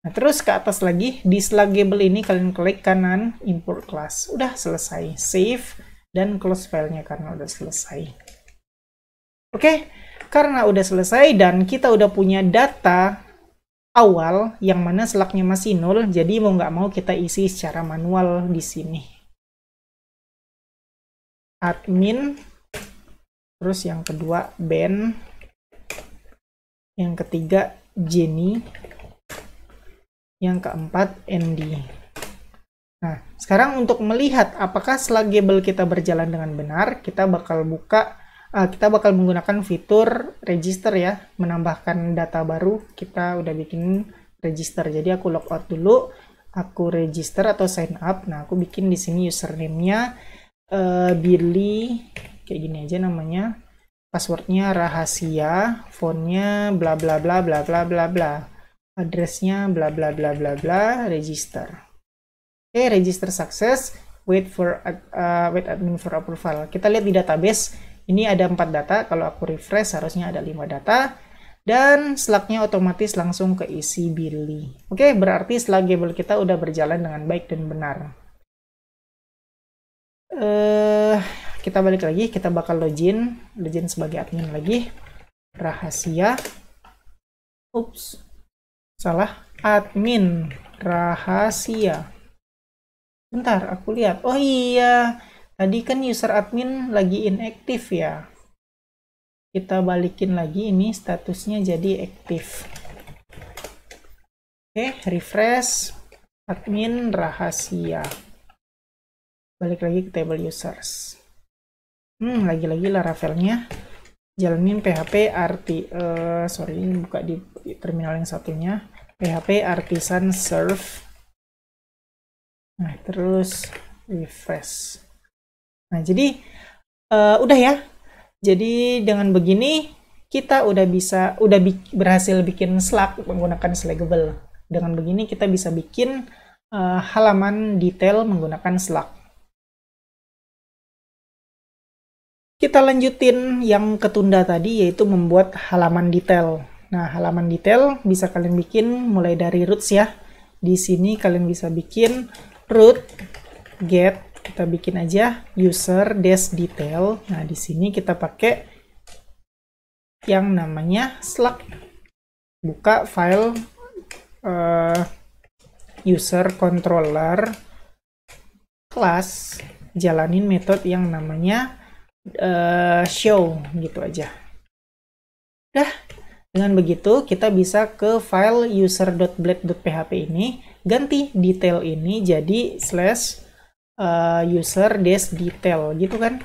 Nah, terus ke atas lagi di Slackable ini kalian klik kanan import class. Udah selesai. Save dan close filenya karena udah selesai. Oke, karena udah selesai dan kita udah punya data awal yang mana Slack-nya masih 0, jadi mau nggak mau kita isi secara manual di sini. Admin, terus yang kedua Ben, yang ketiga Jenny, yang keempat Andy. Nah, sekarang untuk melihat apakah Slackable kita berjalan dengan benar, kita bakal menggunakan fitur register ya, menambahkan data baru. Kita udah bikin register, jadi aku logout dulu, aku register atau sign up. Nah, aku bikin di sini username-nya Billy, kayak gini aja namanya, passwordnya rahasia, fontnya bla bla bla bla bla bla bla, addressnya bla bla bla bla bla, register. Oke, register success. Wait admin for approval. Kita lihat di database. Ini ada 4 data. Kalau aku refresh harusnya ada 5 data. Dan Slack-nya otomatis langsung keisi Billy. Oke, berarti Slackable kita udah berjalan dengan baik dan benar. Kita balik lagi. Kita bakal login sebagai admin lagi. Rahasia. Ups. Salah. Admin. Rahasia. Bentar, aku lihat. Oh iya, tadi kan user admin lagi inaktif ya. Kita balikin lagi, ini statusnya jadi aktif. Oke, refresh. Admin rahasia. Balik lagi ke table users. Lagi-lagi Laravel-nya. Jalanin PHP sorry, ini buka di terminal yang satunya. PHP artisan serve. Nah, terus refresh. Nah, jadi udah ya. Jadi dengan begini kita udah berhasil bikin Slack menggunakan Slackable. Dengan begini kita bisa bikin halaman detail menggunakan Slack. Kita lanjutin yang ketunda tadi, yaitu membuat halaman detail. Nah, halaman detail bisa kalian bikin mulai dari roots ya. Di sini kalian bisa bikin root get, kita bikin aja user dash detail. Nah, di sini kita pakai yang namanya Slack. Buka file user controller class, jalanin metode yang namanya show, gitu aja. Udah, dengan begitu kita bisa ke file user.blade.php ini, ganti detail ini jadi /user dash detail, gitu kan?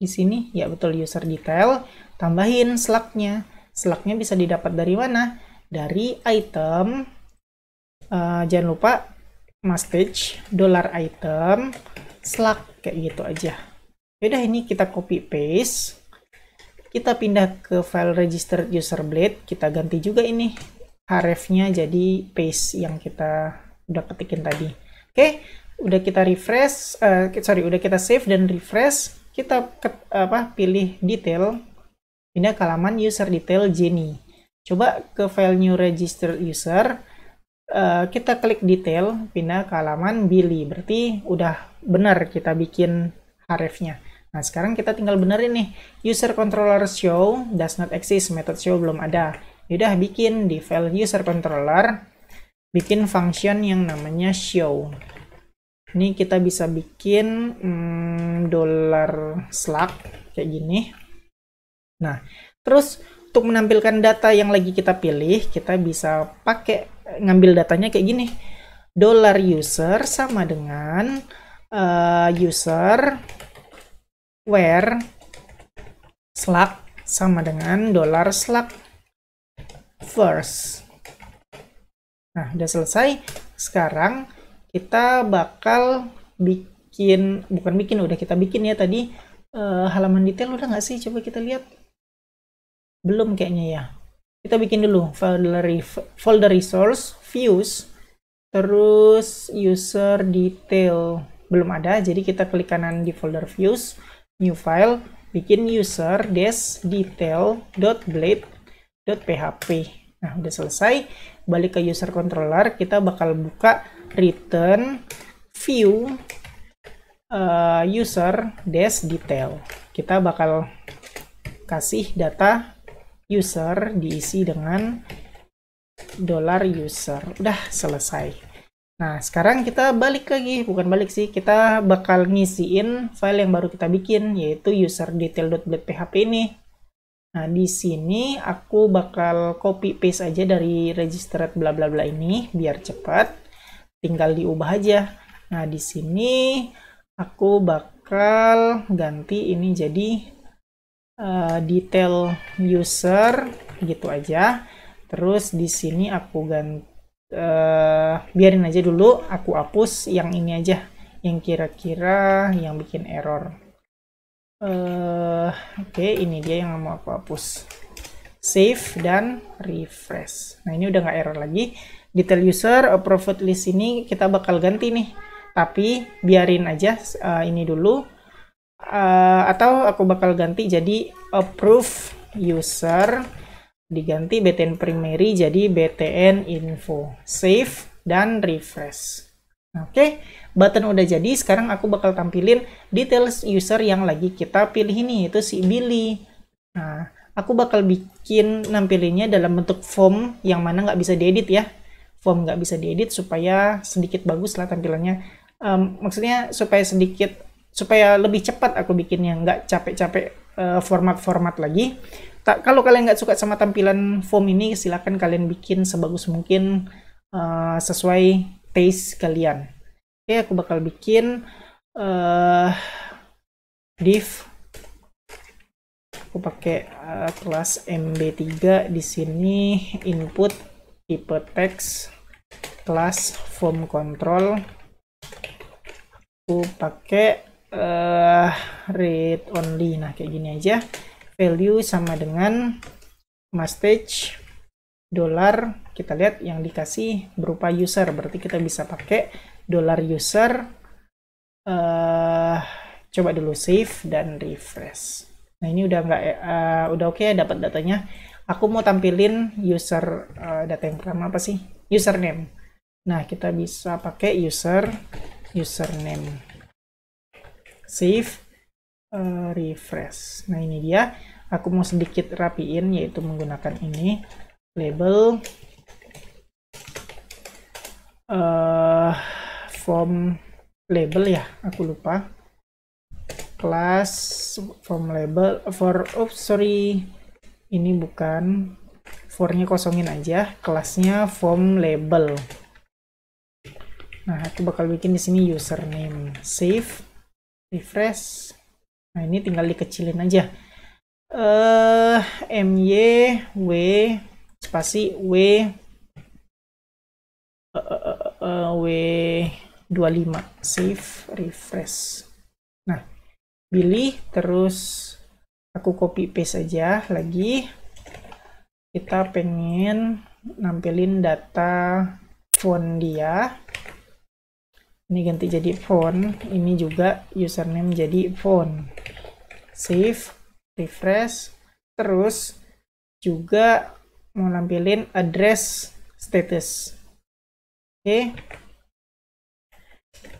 Di sini ya betul, user detail, tambahin Slack-nya. Slack-nya bisa didapat dari mana? Dari item. Jangan lupa message $item Slack kayak gitu aja. Yaudah, ini kita copy paste, kita pindah ke file registered user blade, kita ganti juga ini href-nya jadi paste yang kita udah ketikin tadi. Oke, udah kita refresh, udah kita save dan refresh, kita pilih detail, pindah ke halaman user detail Jenny. Coba ke file new registered user, kita klik detail, pindah ke halaman Billy, berarti udah benar kita bikin href-nya. Nah, sekarang kita tinggal benerin nih, user controller show does not exist, method show belum ada. Yaudah, bikin di file user controller, bikin function yang namanya show. Ini kita bisa bikin $Slack kayak gini. Nah, terus untuk menampilkan data yang lagi kita pilih, kita bisa pakai ngambil datanya kayak gini. $user sama dengan user where Slack sama dengan $Slack first. Nah, udah selesai. Sekarang kita bakal bikin, udah kita bikin ya tadi. Halaman detail udah nggak sih? Coba kita lihat. Belum kayaknya ya. Kita bikin dulu folder resource, views, terus user detail. Belum ada, jadi kita klik kanan di folder views, new file, bikin user-detail.blade.php. Nah, udah selesai. Balik ke user controller, kita bakal buka return view user-detail. Kita bakal kasih data user diisi dengan $user. Udah selesai. Nah, sekarang kita balik lagi, bukan balik sih, kita bakal ngisiin file yang baru kita bikin, yaitu user-detail.blade.php ini. Nah, di sini aku bakal copy paste aja dari registered bla bla bla ini biar cepat. Tinggal diubah aja. Nah, di sini aku bakal ganti ini jadi detail user gitu aja. Terus di sini aku ganti biarin aja dulu, aku hapus yang ini aja, yang kira-kira yang bikin error. Oke, ini dia yang mau aku hapus. Save dan refresh. Nah, ini udah nggak error lagi. Detail user approved list ini kita bakal ganti nih, tapi biarin aja ini dulu. Atau aku bakal ganti jadi approve user, diganti btn primary jadi btn info. Save dan refresh. Oke, button udah jadi. Sekarang aku bakal tampilin details user yang lagi kita pilih ini, yaitu si Billy. Nah, aku bakal bikin nampilinnya dalam bentuk form yang mana nggak bisa diedit ya. Form nggak bisa diedit supaya sedikit bagus lah tampilannya. Maksudnya supaya lebih cepat aku bikinnya, nggak capek-capek format-format lagi. Kalau kalian nggak suka sama tampilan form ini, silahkan kalian bikin sebagus mungkin sesuai taste kalian. Oke, aku bakal bikin div. Aku pakai kelas MB3 di sini, input tipe text, kelas form control. Aku pakai read only. Nah, kayak gini aja. Value sama dengan message $, kita lihat yang dikasih berupa user, berarti kita bisa pakai $user. Coba dulu save dan refresh. Nah, ini udah udah oke ya, dapat datanya. Aku mau tampilin user, data yang pertama apa sih? Username. Nah, kita bisa pakai username. Save, refresh. Nah, ini dia. Aku mau sedikit rapiin, yaitu menggunakan ini label form label ya, aku lupa. Kelas form label ini bukan, for-nya kosongin aja, kelasnya form label. Nah, aku bakal bikin di sini username. Save, refresh. Nah, ini tinggal dikecilin aja. my w spasi w W25, save, refresh. Nah, pilih, terus aku copy paste aja lagi. Kita pengen nampilin data font dia. Ini ganti jadi font, ini juga username jadi font. Save, refresh, terus juga mau nampilin address status. Oke.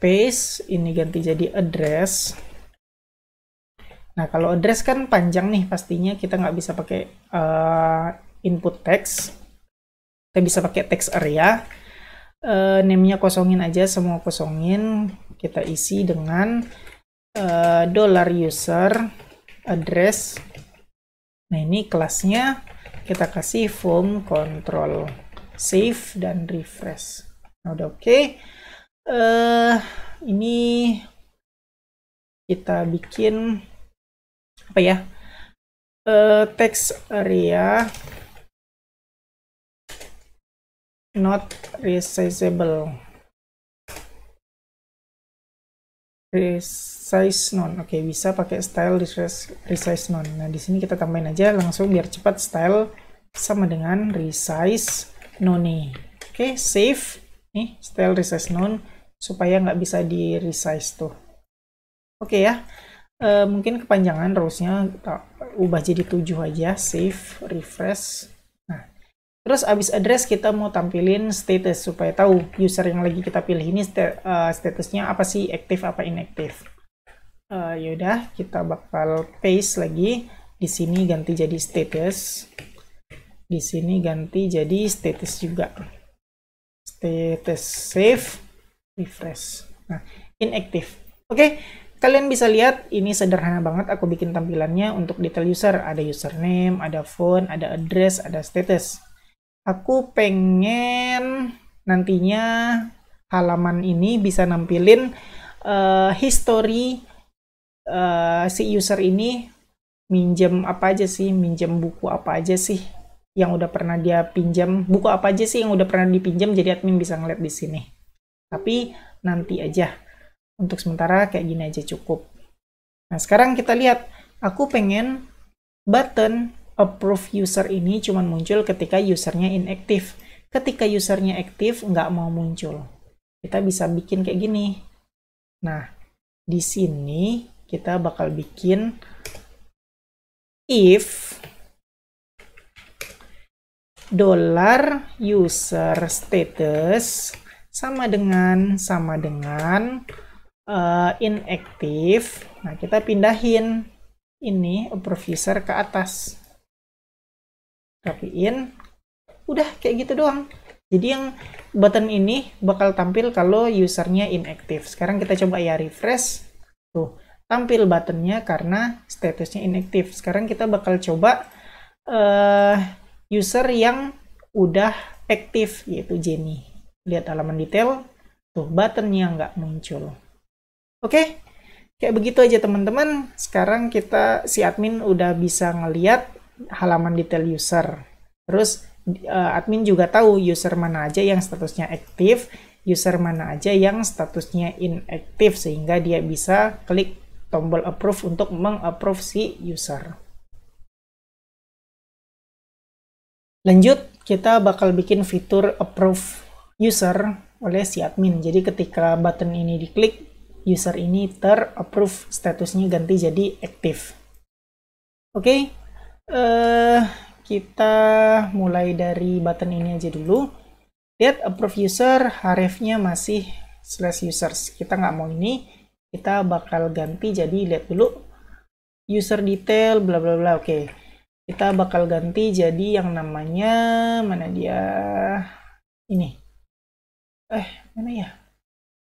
Paste, ini ganti jadi address. Nah, kalau address kan panjang nih, pastinya kita nggak bisa pakai input text. Kita bisa pakai text area. Name-nya kosongin aja, semua kosongin. Kita isi dengan $user address. Nah, ini kelasnya kita kasih form control, save dan refresh. Nah, udah oke. Ini kita bikin apa ya? Text area not resizable, resize none. Oke, bisa pakai style resize none. Nah, di sini kita tambahin aja langsung biar cepat, style sama dengan resize none. Oke, save nih style resize none supaya nggak bisa di resize tuh. Oke ya, mungkin kepanjangan rowsnya ubah jadi 7 aja. Save, refresh. Terus abis address kita mau tampilin status supaya tahu user yang lagi kita pilih ini statusnya apa sih, aktif apa inaktif. Yaudah, kita bakal paste lagi. Di sini ganti jadi status. Di sini ganti jadi status juga. Status, save, refresh. Nah, inaktif. Oke, kalian bisa lihat ini sederhana banget aku bikin tampilannya untuk detail user. Ada username, ada phone, ada address, ada status. Aku pengen nantinya halaman ini bisa nampilin history si user ini minjem apa aja sih, minjem buku apa aja sih yang udah pernah dia pinjam, buku apa aja sih yang udah pernah dipinjam, jadi admin bisa ngeliat di sini. Tapi nanti aja, untuk sementara kayak gini aja cukup. Nah, sekarang kita lihat, aku pengen button approve user ini cuma muncul ketika usernya inaktif. Ketika usernya aktif nggak mau muncul. Kita bisa bikin kayak gini. Nah, di sini kita bakal bikin if $user status sama dengan inactive. Nah, kita pindahin ini approve user ke atas. Rapiin, udah kayak gitu doang. Jadi yang button ini bakal tampil kalau usernya inactive. Sekarang kita coba ya refresh. Tuh, tampil buttonnya karena statusnya inactive. Sekarang kita bakal coba user yang udah aktif, yaitu Jenny. Lihat halaman detail, tuh buttonnya nggak muncul. Oke, kayak begitu aja teman-teman. Sekarang si admin udah bisa ngeliat halaman detail user. Terus admin juga tahu user mana aja yang statusnya aktif, user mana aja yang statusnya inaktif, sehingga dia bisa klik tombol approve untuk mengapprove si user. Lanjut, kita bakal bikin fitur approve user oleh si admin. Jadi ketika button ini diklik, user ini terapprove, statusnya ganti jadi aktif. Oke. Kita mulai dari button ini aja dulu. Lihat approve user, href-nya masih /users. Kita nggak mau ini, kita bakal ganti jadi, lihat dulu, user detail bla bla bla. Oke, kita bakal ganti jadi yang namanya, mana dia, ini, mana ya,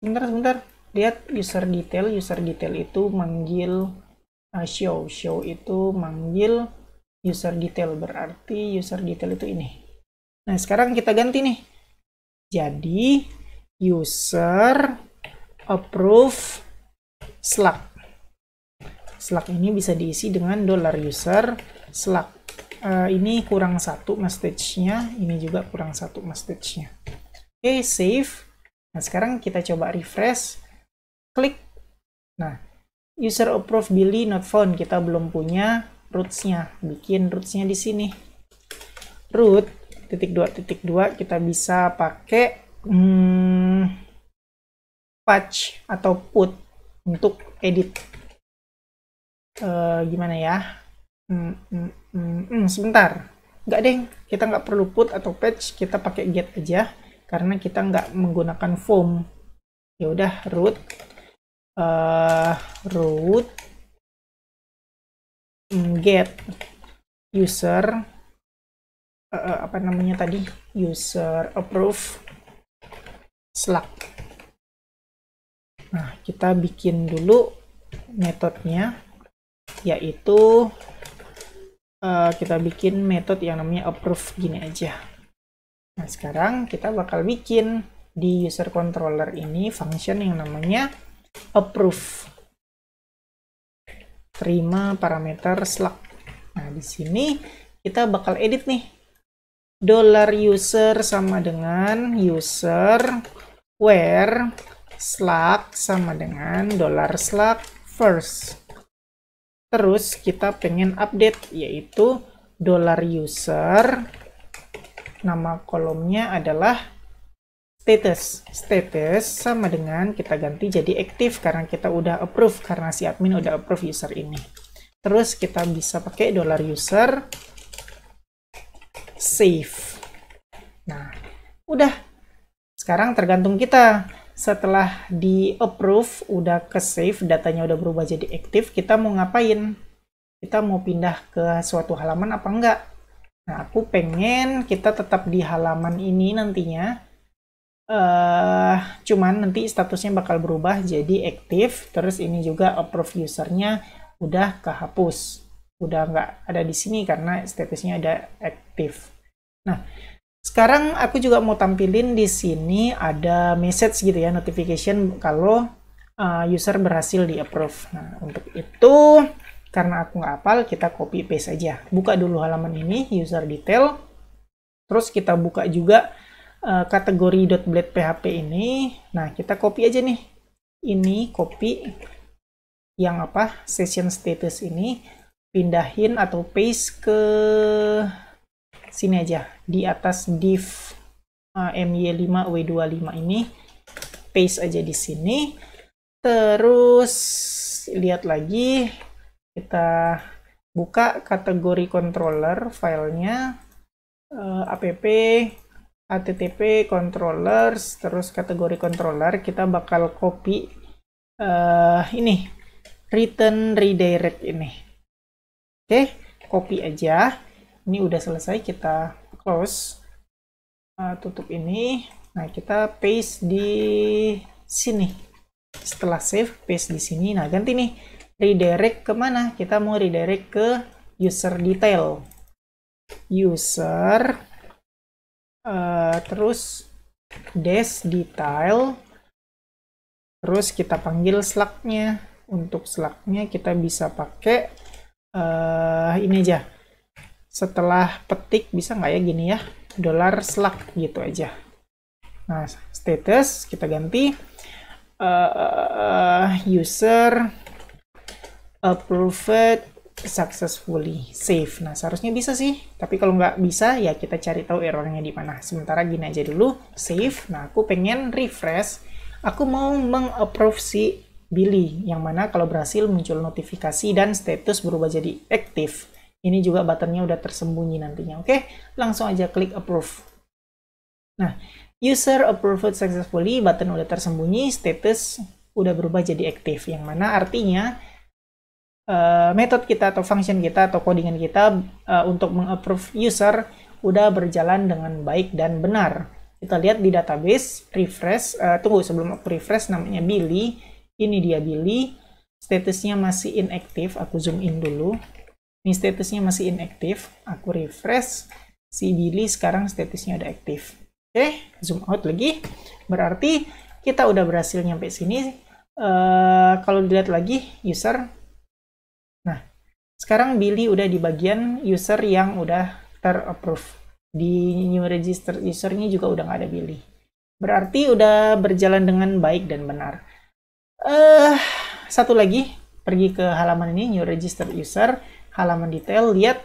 sebentar, lihat user detail itu manggil show itu manggil user detail, berarti user detail itu ini. Nah, sekarang kita ganti nih. Jadi, user approve Slack. Slack ini bisa diisi dengan $user Slack. Ini kurang 1 message-nya, ini juga kurang 1 message-nya. Oke, save. Nah, sekarang kita coba refresh, klik. Nah, user approve Billy not found. Kita belum punya roots-nya. Bikin roots-nya di sini. Root .2.2 kita bisa pakai patch atau put untuk edit. Gimana ya? Sebentar. Nggak deh, kita nggak perlu put atau patch, kita pakai get aja karena kita nggak menggunakan form. Ya udah, root get user apa namanya tadi, user approve Slack. Nah, kita bikin dulu metodenya, yaitu kita bikin metode yang namanya approve gini aja. Nah, sekarang kita bakal bikin di user controller ini function yang namanya approve. Terima parameter Slack. Nah, di sini kita bakal edit nih. $user sama dengan user where Slack sama dengan $Slack first. Terus kita pengen update, yaitu $user, nama kolomnya adalah status. Status sama dengan kita ganti jadi active karena kita udah approve, karena si admin udah approve user ini. Terus kita bisa pakai $user save. Nah, udah. Sekarang tergantung kita. Setelah di approve, udah ke save, datanya udah berubah jadi aktif, kita mau ngapain? Kita mau pindah ke suatu halaman apa enggak? Nah, aku pengen kita tetap di halaman ini nantinya. Cuman nanti statusnya bakal berubah jadi aktif, terus ini juga approve usernya udah kehapus. Udah nggak ada di sini karena statusnya ada aktif. Nah, sekarang aku juga mau tampilin di sini ada message gitu ya, notification kalau user berhasil di approve. Nah, untuk itu karena aku nggak hafal, kita copy paste aja. Buka dulu halaman ini, user detail. Terus kita buka juga kategori .blade.php ini. Nah, kita copy aja nih. Ini copy yang apa? Session status ini. Pindahin atau paste ke sini aja, di atas div my5w25 ini, paste aja di sini. Terus lihat lagi, kita buka kategori controller filenya, app http controllers, terus kategori controller kita bakal copy ini return redirect ini. Oke, copy aja. Ini udah selesai, kita close, tutup ini. Nah, kita paste di sini. Setelah save, paste di sini. Nah, ganti nih, redirect kemana? Kita mau redirect ke user detail. User, terus dash detail, terus kita panggil Slack-nya. Untuk Slack-nya kita bisa pakai ini aja. Setelah petik bisa nggak ya gini ya, $Slack gitu aja. Nah, status kita ganti user approved successfully save. Nah, seharusnya bisa sih, tapi kalau nggak bisa ya kita cari tahu errornya di mana. Sementara gini aja dulu, save. Nah, aku pengen refresh, aku mau meng-approve si Billy, yang mana kalau berhasil muncul notifikasi dan status berubah jadi aktif. Ini juga buttonnya udah tersembunyi nantinya. Oke, langsung aja klik approve. Nah, user approved successfully, button udah tersembunyi, status udah berubah jadi aktif, yang mana artinya metode kita atau function kita atau codingan kita untuk mengapprove user udah berjalan dengan baik dan benar. Kita lihat di database, refresh, tunggu sebelum aku refresh, namanya Billy. Ini dia Billy, statusnya masih inactive, aku zoom in dulu. Ini statusnya masih inactive, aku refresh, si Billy sekarang statusnya udah aktif. Oke, zoom out lagi, berarti kita udah berhasil nyampe sini. Kalau dilihat lagi, user. Nah, sekarang Billy udah di bagian user yang udah terapprove. Di new register usernya juga udah nggak ada Billy. Berarti udah berjalan dengan baik dan benar. Satu lagi, pergi ke halaman ini, new registered user, halaman detail, lihat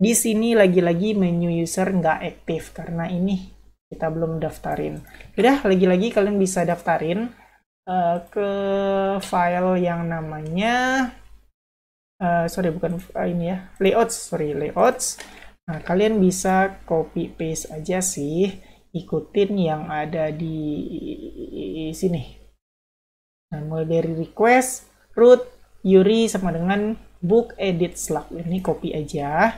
di sini lagi-lagi menu user nggak aktif karena ini kita belum daftarin. Udah, lagi-lagi kalian bisa daftarin ke file yang namanya layouts. Nah, kalian bisa copy paste aja sih, ikutin yang ada di sini. Nah, mulai dari request, root, URI sama dengan book edit Slack. Ini copy aja.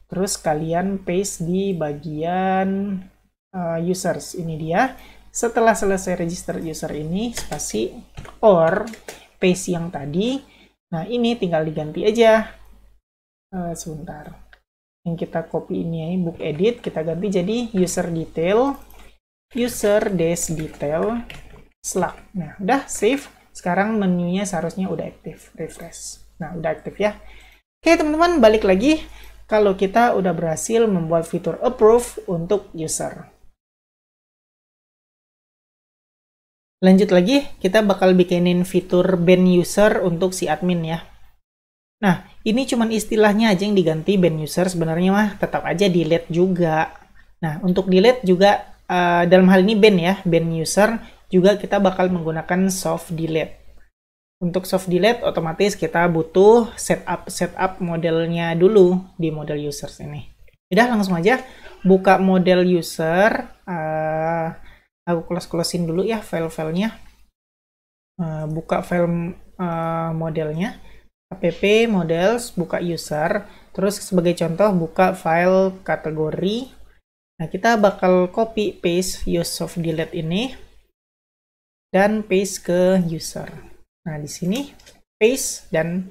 Terus kalian paste di bagian users. Ini dia. Setelah selesai register user ini, spasi or paste yang tadi. Nah, ini tinggal diganti aja. Sebentar. Yang kita copy ini book edit, kita ganti jadi user detail Slack. Nah, udah save. Sekarang menunya seharusnya udah aktif. Refresh. Nah, udah aktif ya. Oke, teman-teman, balik lagi. Kalau kita udah berhasil membuat fitur approve untuk user. Lanjut lagi, kita bakal bikinin fitur ban user untuk si admin ya. Nah, ini cuman istilahnya aja yang diganti, ban user, sebenarnya mah tetap aja delete juga. Nah, untuk delete juga dalam hal ini ban ya, ban user juga kita bakal menggunakan soft delete. Untuk soft delete otomatis kita butuh setup modelnya dulu di model users ini. Udah, langsung aja buka model user. Aku close-closein dulu ya file-filenya. Buka file modelnya. app models, buka user, terus sebagai contoh buka file kategori. Nah, kita bakal copy paste use soft delete ini dan paste ke user. Nah, di sini paste dan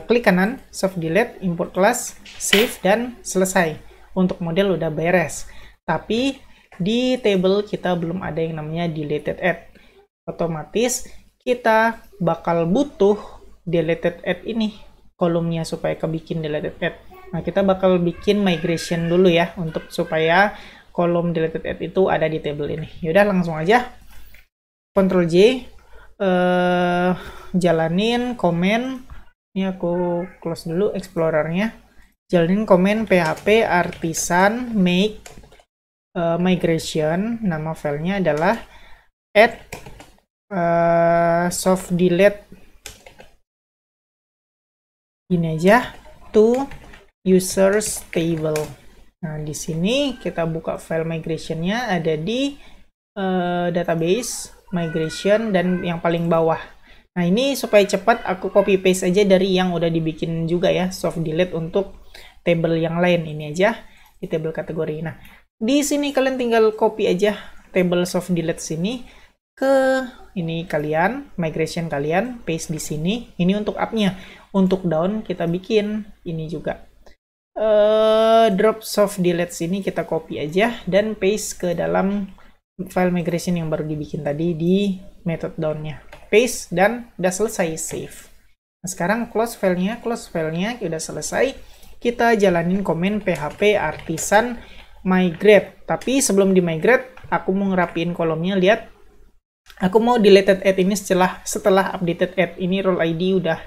klik kanan soft delete, import class, save dan selesai. Untuk model udah beres. Tapi di table kita belum ada yang namanya deleted add. Otomatis kita bakal butuh deleted add ini kolomnya supaya kebikin deleted add. Nah, kita bakal bikin migration dulu ya untuk supaya kolom deleted add itu ada di table ini. Yaudah, langsung aja Ctrl J, jalanin komen. Ini aku close dulu explorernya. Jalanin komen php artisan make migration. Nama filenya adalah add soft delete ini aja to users table. Nah, di sini kita buka file migrationnya, ada di database migration dan yang paling bawah. Nah, ini supaya cepat aku copy paste aja dari yang udah dibikin juga ya, soft delete untuk table yang lain. Ini aja di table kategori. Nah, di sini kalian tinggal copy aja table soft delete sini ke ini kalian, migration kalian, paste di sini. Ini untuk up-nya. Untuk down kita bikin ini juga. Drop soft delete sini kita copy aja dan paste ke dalam file migration yang baru dibikin tadi di method down-nya. Paste dan udah selesai, save. Nah, sekarang close filenya udah selesai. Kita jalanin komen php artisan migrate. Tapi sebelum di migrate, aku mau ngerapiin kolomnya. Lihat, aku mau deleted add ini setelah updated add. Ini role ID udah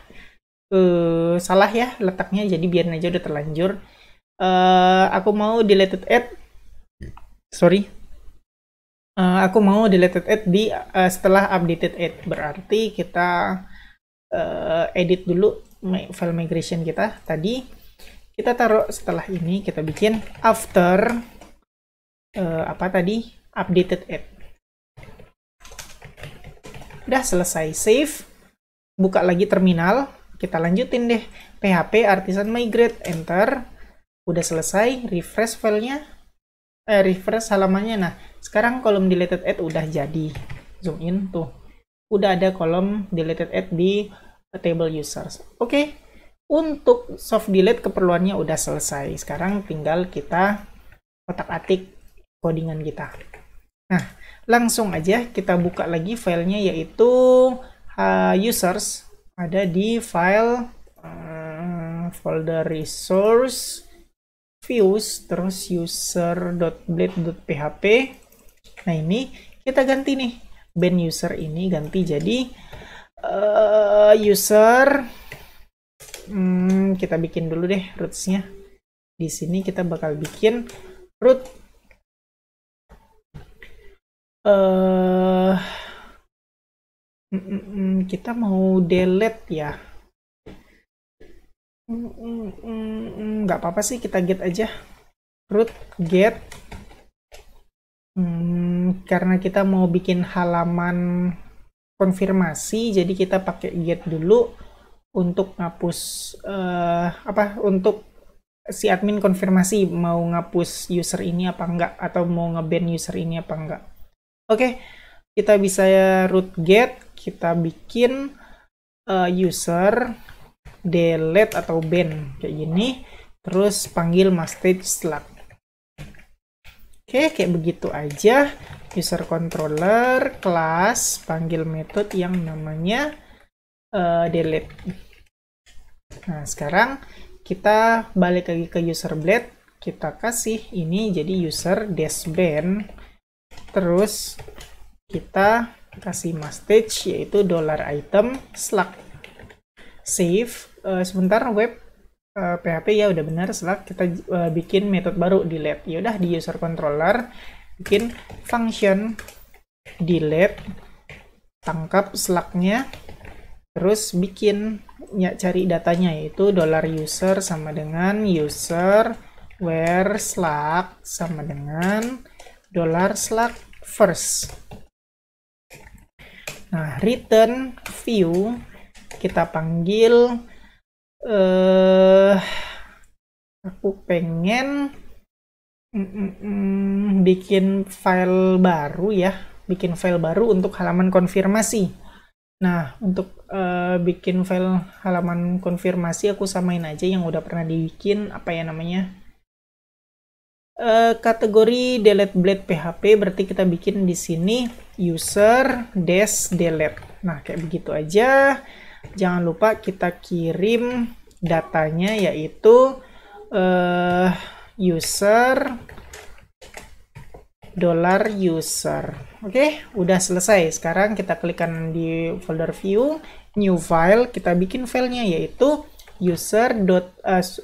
salah ya letaknya, jadi biarin aja, udah terlanjur. Aku mau deleted add, aku mau deleted add di setelah updated add. Berarti kita edit dulu file migration kita tadi. Kita taruh setelah ini, kita bikin after updated add. Udah selesai, save. Buka lagi terminal. Kita lanjutin deh, php artisan migrate, enter. Udah selesai, refresh filenya, refresh halamannya. Nah, sekarang kolom deleted add udah jadi. Zoom in tuh, udah ada kolom deleted add di table users. Oke, untuk soft delete keperluannya udah selesai. Sekarang tinggal kita otak-atik codingan kita. Nah, langsung aja kita buka lagi filenya, yaitu users. Ada di file folder resource views, terus user.blade.php. Nah, ini kita ganti nih. Ban user ini ganti jadi user. Kita bikin dulu deh roots-nya. Di sini kita bakal bikin root kita mau delete ya. Nggak apa-apa sih, kita get aja. Root get. Karena kita mau bikin halaman konfirmasi, jadi kita pakai get dulu untuk ngapus untuk si admin konfirmasi mau ngapus user ini apa enggak, atau mau nge-ban user ini apa enggak. Oke, kita bisa root get, kita bikin user delete atau ban kayak gini, terus panggil message Slack. Oke, kayak begitu aja. User controller class panggil method yang namanya delete. Nah, sekarang kita balik lagi ke user blade, kita kasih ini jadi user -ban, terus kita kasih message yaitu $item Slack. Save. Sebentar, web PHP ya udah benar Slack. Kita bikin metode baru delete. Ya udah, di user controller bikin function delete, tangkap Slack-nya, terus bikin cari datanya yaitu $user sama dengan user where Slack sama dengan $Slack first. Nah, return view kita panggil aku pengen bikin file baru ya, bikin file baru untuk halaman konfirmasi. Nah, untuk bikin file halaman konfirmasi aku samain aja yang udah pernah dibikin, apa ya namanya, kategori delete blade PHP, berarti kita bikin di sini user -delete. Nah, kayak begitu aja. Jangan lupa kita kirim datanya yaitu user $user. Oke, udah selesai. Sekarang kita klik kanan di folder view, new file, kita bikin filenya yaitu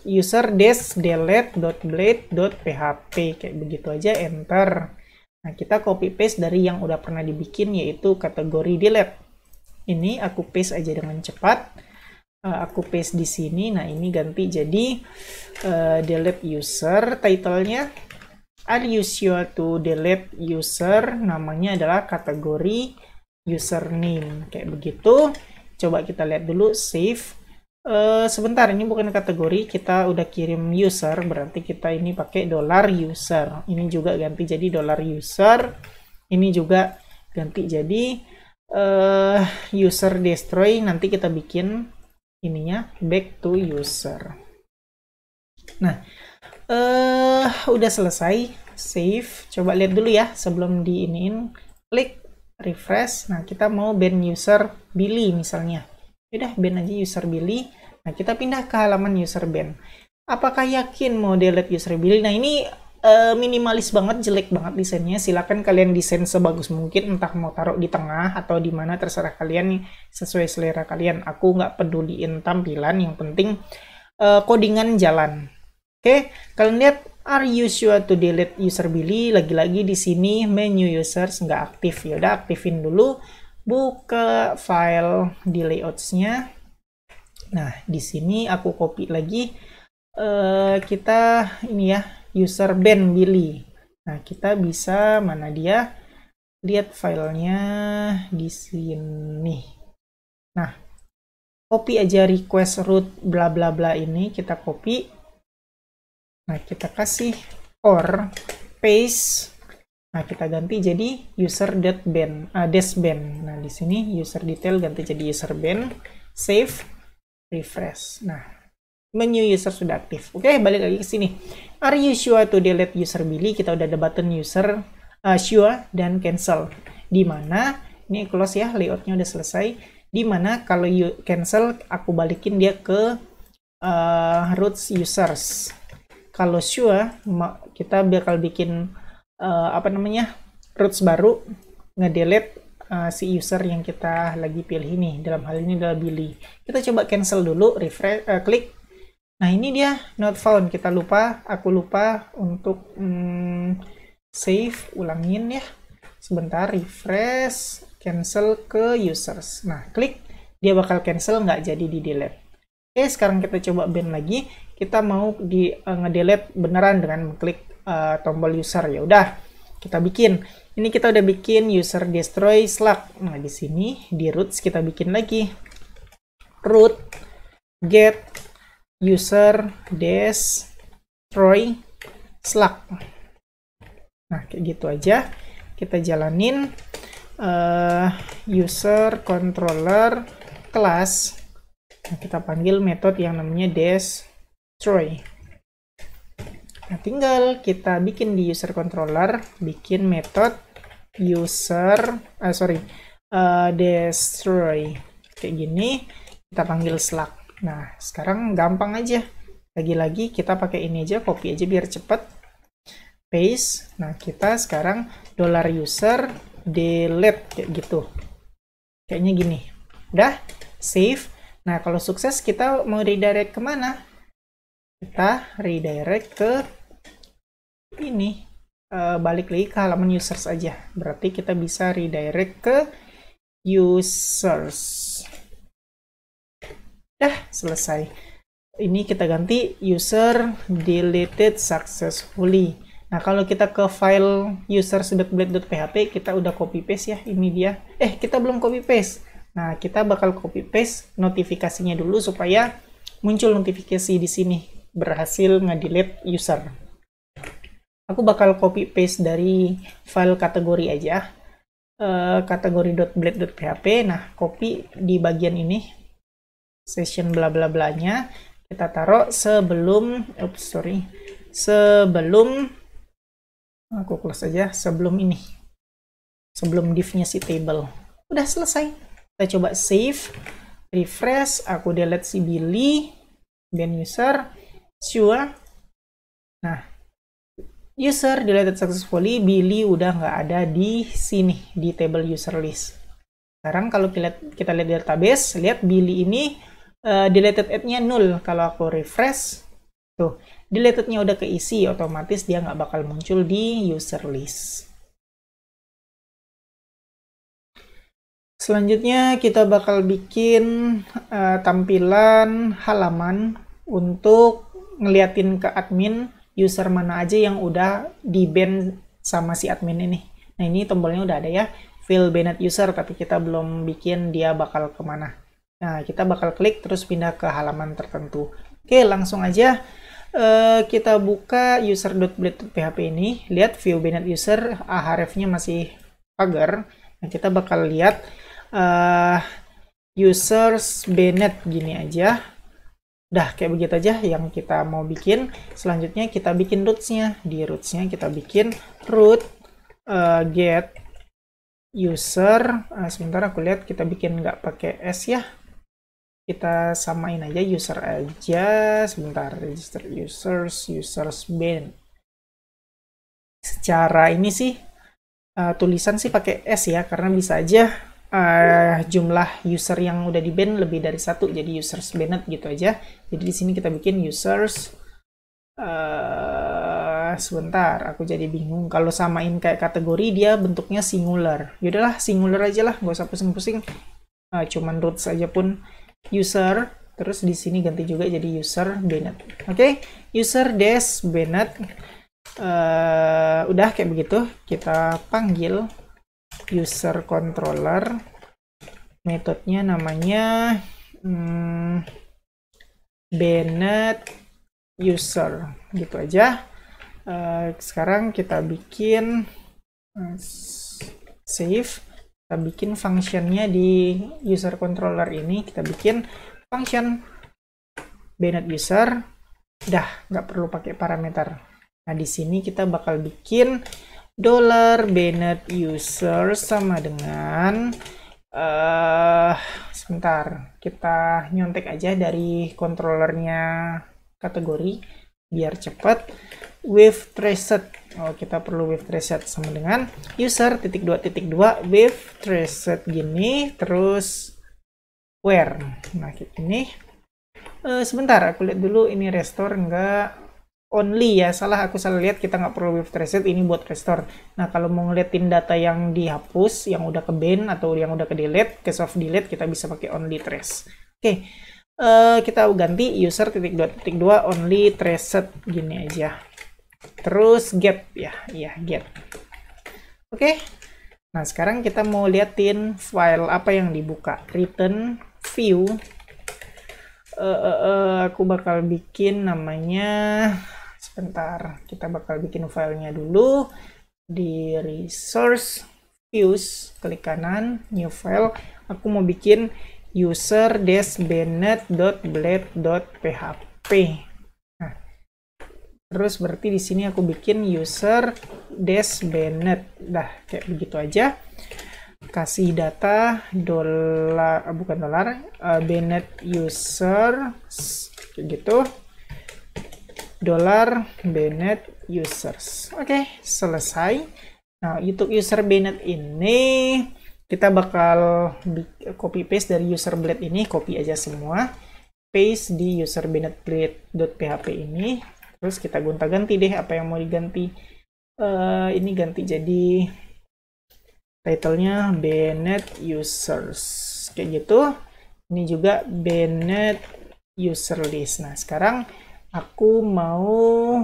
user-delete.blade.php. kayak begitu aja, enter. Nah, kita copy paste dari yang udah pernah dibikin yaitu kategori delete. Ini aku paste aja dengan cepat. Aku paste di sini. Nah, ini ganti jadi delete user, title-nya Are you sure to delete user? Namanya adalah kategori username. Kayak begitu. Coba kita lihat dulu, save. Sebentar, ini bukan kategori, kita udah kirim user, berarti kita ini pakai $user. Ini juga ganti jadi $user. Ini juga ganti jadi user destroy. Nanti kita bikin ininya back to user. Nah, udah selesai, save. Coba lihat dulu ya sebelum diiniin, klik refresh. Nah, kita mau ban user Billy misalnya. Udah, ban aja user Billy. Nah, kita pindah ke halaman user ban. Apakah yakin mau delete user Billy? Nah, ini minimalis banget, jelek banget desainnya. Silakan kalian desain sebagus mungkin, entah mau taruh di tengah atau di mana, terserah kalian nih, sesuai selera kalian. Aku nggak peduliin tampilan, yang penting codingan jalan. Oke, kalian lihat are you sure to delete user Billy? Lagi-lagi di sini menu users nggak aktif. Ya udah, aktifin dulu. Buka file di layouts-nya. Nah, di sini aku copy lagi. Kita ini ya, user ban Billy. Nah, kita bisa, mana dia? Lihat filenya di sini. Nah, copy aja request root bla bla bla ini, kita copy. Nah, kita kasih or paste. Nah, kita ganti jadi user.ban, -ban. Nah, di sini user detail ganti jadi user ban, save, refresh. Nah, menu user sudah aktif. Oke, balik lagi ke sini. Are you sure to delete user Billy? Kita udah ada button user sure dan cancel. Di mana ini close ya, layoutnya udah selesai. Di mana kalau cancel aku balikin dia ke roots users. Kalau sure kita bakal bikin roots baru. ngedelete si user yang kita lagi pilih ini. Dalam hal ini adalah Billy. Kita coba cancel dulu, refresh, klik. Nah ini dia not found. Aku lupa untuk save, ulangin ya. Sebentar, refresh, cancel ke users. Nah klik, dia bakal cancel, nggak jadi di delete. Oke, sekarang kita coba ban lagi. Kita mau di ngedelete beneran dengan mengklik tombol user. Ya udah, kita bikin. Ini kita udah bikin user destroy slug. Nah di sini di roots kita bikin lagi root get user destroy slug. Nah kayak gitu aja. Kita jalanin user controller class. Nah, kita panggil metode yang namanya destroy. Nah, tinggal kita bikin di user controller, bikin metode destroy. Kayak gini, kita panggil slug. Nah, sekarang gampang aja. Lagi-lagi kita pakai ini aja, copy aja biar cepet. Paste. Nah, kita sekarang $user delete kayak gitu. Kayaknya gini. Udah, save. Nah, kalau sukses kita mau redirect kemana? Kita redirect ke ini. Balik lagi ke halaman users aja. Berarti kita bisa redirect ke users. Dah, selesai. Ini kita ganti user deleted successfully. Nah, kalau kita ke file users.blade.php, kita udah copy paste ya. Ini dia. Kita belum copy paste. Nah, kita bakal copy paste notifikasinya dulu supaya muncul notifikasi di sini berhasil ngedelete user. Aku bakal copy paste dari file kategori aja, kategori.blade.php. Nah, copy di bagian ini, session bla bla blanya, kita taruh sebelum, aku close aja, sebelum ini, sebelum div-nya si table. Udah selesai. Kita coba save, refresh, aku delete si Billy, ban user, sure. Nah, user deleted successfully, Billy udah nggak ada di sini, di table user list. Sekarang kalau kita lihat database, lihat Billy ini deleted add-nya 0. Kalau aku refresh, tuh, deleted-nya udah keisi, otomatis dia nggak bakal muncul di user list. Selanjutnya kita bakal bikin tampilan halaman untuk ngeliatin ke admin user mana aja yang udah di-ban sama si admin ini. Nah ini tombolnya udah ada ya, fill banned user, tapi kita belum bikin dia bakal kemana. Nah kita bakal klik terus pindah ke halaman tertentu. Oke, langsung aja kita buka user.blade.php ini. Lihat view banned user, href-nya masih pagar. Nah kita bakal lihat users banned gini aja. Udah kayak begitu aja yang kita mau bikin. Selanjutnya kita bikin roots-nya. Di roots-nya kita bikin root get user. Sebentar aku lihat, kita bikin nggak pakai s ya. Kita samain aja user aja. Sebentar, register users banned. Secara ini sih tulisan sih pakai s ya, karena bisa aja jumlah user yang udah di ban lebih dari 1, jadi users banned gitu aja. Jadi di sini kita bikin users. Sebentar, aku jadi bingung. Kalau samain kayak kategori dia bentuknya singular. Yaudahlah, singular aja lah, nggak usah pusing-pusing. Cuman root saja pun user. Terus di sini ganti juga jadi user banned. Oke, user des banned. Udah kayak begitu. Kita panggil user controller, metodenya namanya banned user, gitu aja. Sekarang kita bikin save, kita bikin functionnya di user controller ini, kita bikin function banned user. Udah nggak perlu pakai parameter. Nah di sini kita bakal bikin $banned user sama dengan sebentar, kita nyontek aja dari controllernya kategori biar cepat. with traced. Oh, kita perlu with traced sama dengan user.2.2 with traced gini, terus where. Nah, ini sebentar, aku lihat dulu ini restore enggak. Only ya, aku salah lihat, kita nggak perlu with traced, ini buat restore. Nah, kalau mau ngeliatin data yang dihapus, yang udah ke ban atau yang udah ke delete, ke soft delete, kita bisa pakai only trace. Oke, kita ganti user.2.2 only traced gini aja. Terus get ya, get. Oke. Nah, sekarang kita mau liatin file apa yang dibuka. Return view. Aku bakal bikin namanya, sebentar, kita bakal bikin filenya dulu di resource views, klik kanan, new file. Aku mau bikin user-bennett.blade.php. Nah, terus berarti di sini aku bikin user-bennett. Dah, kayak begitu aja. Kasih data Bennett user gitu, $Bennett users. Oke, selesai. Nah, untuk user Bennett ini kita bakal copy paste dari user blade ini, copy aja semua, paste di user bennett.blade.php ini, terus kita gonta-ganti deh apa yang mau diganti. Ini ganti jadi title-nya Bennett users kayak gitu. Ini juga Bennett user list. Nah, sekarang aku mau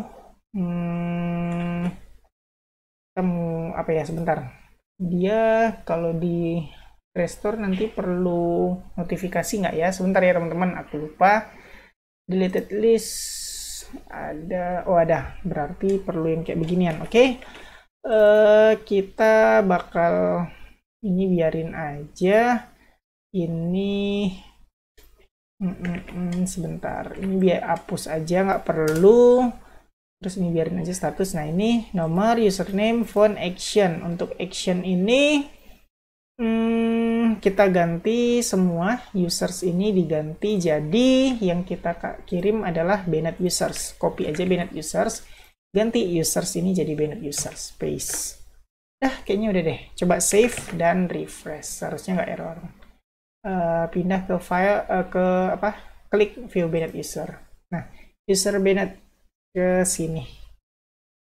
apa ya, sebentar. Dia kalau di restore nanti perlu notifikasi nggak ya? Sebentar ya teman-teman, aku lupa. Deleted list ada, oh ada, berarti perlu yang kayak beginian. Oke. Kita bakal ini biarin aja. Ini sebentar, ini biar hapus aja, nggak perlu. Terus ini biarin aja status. Nah, ini nomor, username, phone, action. Untuk action ini kita ganti semua users ini, diganti jadi yang kita kirim adalah Bennett users. Copy aja Bennett users, ganti users ini jadi Bennett users, paste. Kayaknya udah deh. Coba save dan refresh, harusnya nggak error. Pindah ke file, klik view Bennett user. Nah, user Bennett ke sini.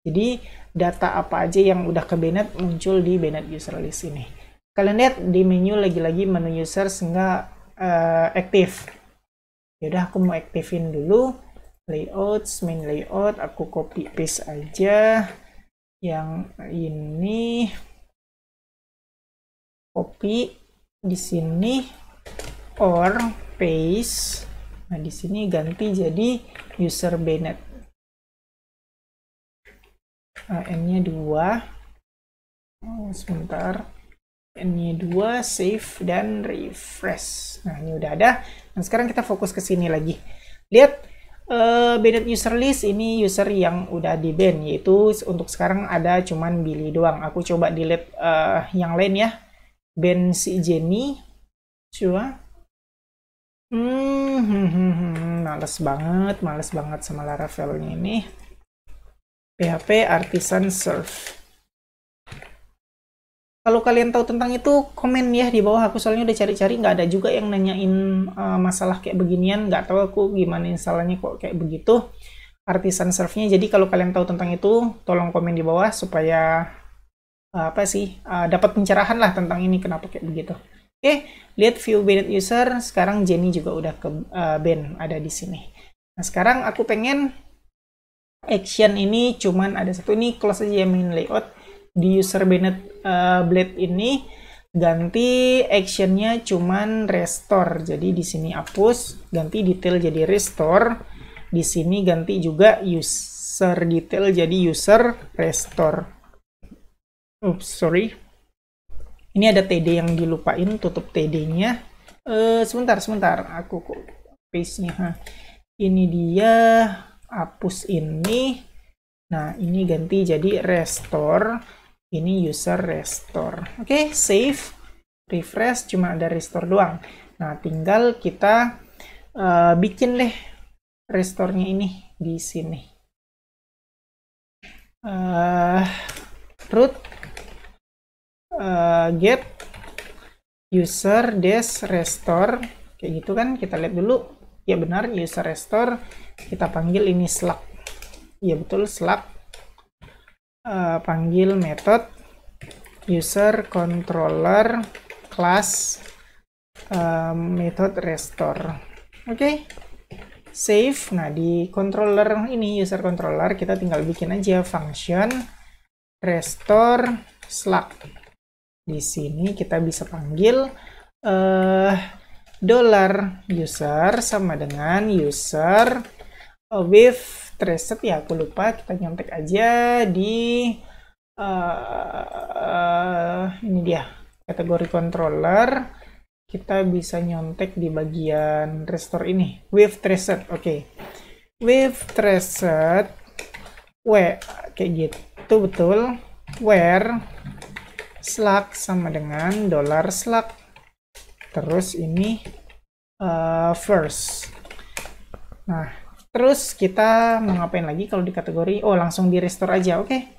Jadi data apa aja yang udah ke Bennett muncul di Bennett user list ini. Kalian lihat di menu lagi-lagi menu users nggak aktif. Yaudah, aku mau aktifin dulu. Layouts, main layout, aku copy paste aja yang ini, copy di sini, or paste. Nah, di sini ganti jadi user Bennett. N-nya 2. Sebentar. N-nya 2, save dan refresh. Nah, ini udah ada. Nah, sekarang kita fokus ke sini lagi. Lihat, Bennett user list ini user yang udah di ban, yaitu untuk sekarang ada cuman Billy doang. Aku coba delete yang lain ya. Ban si Jenny. Coba. Males banget sama Laravel-nya ini. PHP artisan serve. Kalau kalian tahu tentang itu, komen ya di bawah. Aku soalnya udah cari-cari, nggak ada juga yang nanyain masalah kayak beginian. Nggak tahu aku gimana instalnya kok kayak begitu. Artisan serve-nya. Jadi kalau kalian tahu tentang itu, tolong komen di bawah supaya dapat pencerahan lah tentang ini kenapa kayak begitu. Oke, lihat view Bennett user. Sekarang Jenny juga udah ke ban, ada di sini. Nah, sekarang aku pengen action ini cuman ada satu, ini close aja main layout. Di user Bennett blade ini ganti actionnya cuman restore, jadi di sini hapus, ganti detail jadi restore, di sini ganti juga user detail jadi user restore. Oops, sorry, ini ada TD yang dilupain, tutup TD-nya. Sebentar, aku kok paste-nya. Ini dia, hapus ini. Nah, ini ganti jadi restore. Ini user restore. Oke, save, refresh, cuma ada restore doang. Nah, tinggal kita bikin deh restore-nya ini di sini. root get user dash restore, kayak gitu kan. Kita lihat dulu, ya benar user restore. Kita panggil ini Slack, ya betul Slack. Panggil method user controller class method restore. Oke. Save. Nah, di controller ini user controller kita tinggal bikin aja function restore Slack. Di sini kita bisa panggil $user sama dengan user with traced, ya aku lupa, kita nyontek aja di ini dia kategori controller. Kita bisa nyontek di bagian restore ini with traced. Oke. With traced kayak gitu betul, where Slack sama dengan $Slack. Terus ini first. Nah, terus kita mau ngapain lagi kalau di kategori? Oh, langsung di restore aja. Oke.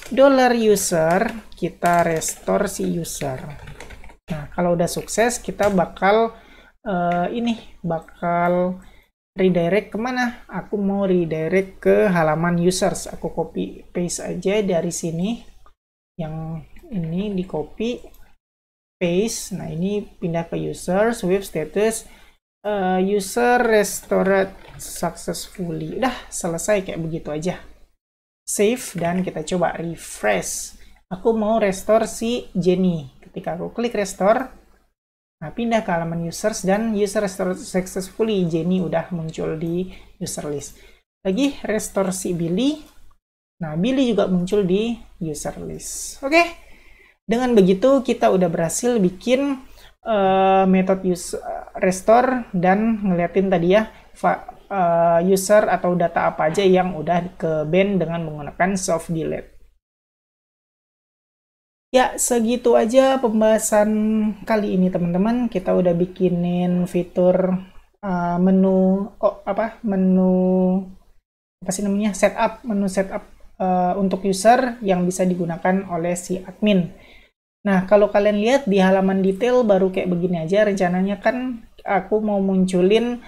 $user, kita restore si user. Nah, kalau udah sukses, kita bakal bakal redirect kemana? Aku mau redirect ke halaman users. Aku copy paste aja dari sini. Yang ini di copy paste. Nah, ini pindah ke users with status user restored successfully. Udah selesai kayak begitu aja. Save dan kita coba refresh. Aku mau restore si Jenny. Ketika aku klik restore, nah pindah ke halaman users dan user restored successfully. Jenny udah muncul di user list. Lagi restore si Billy. Nah, Billy juga muncul di user list. Oke. Dengan begitu kita udah berhasil bikin metode restore dan ngeliatin tadi ya user atau data apa aja yang udah ke ban dengan menggunakan soft delete. Ya, segitu aja pembahasan kali ini teman-teman. Kita udah bikinin fitur menu setup untuk user yang bisa digunakan oleh si admin. Nah, kalau kalian lihat di halaman detail baru kayak begini aja. Rencananya kan aku mau munculin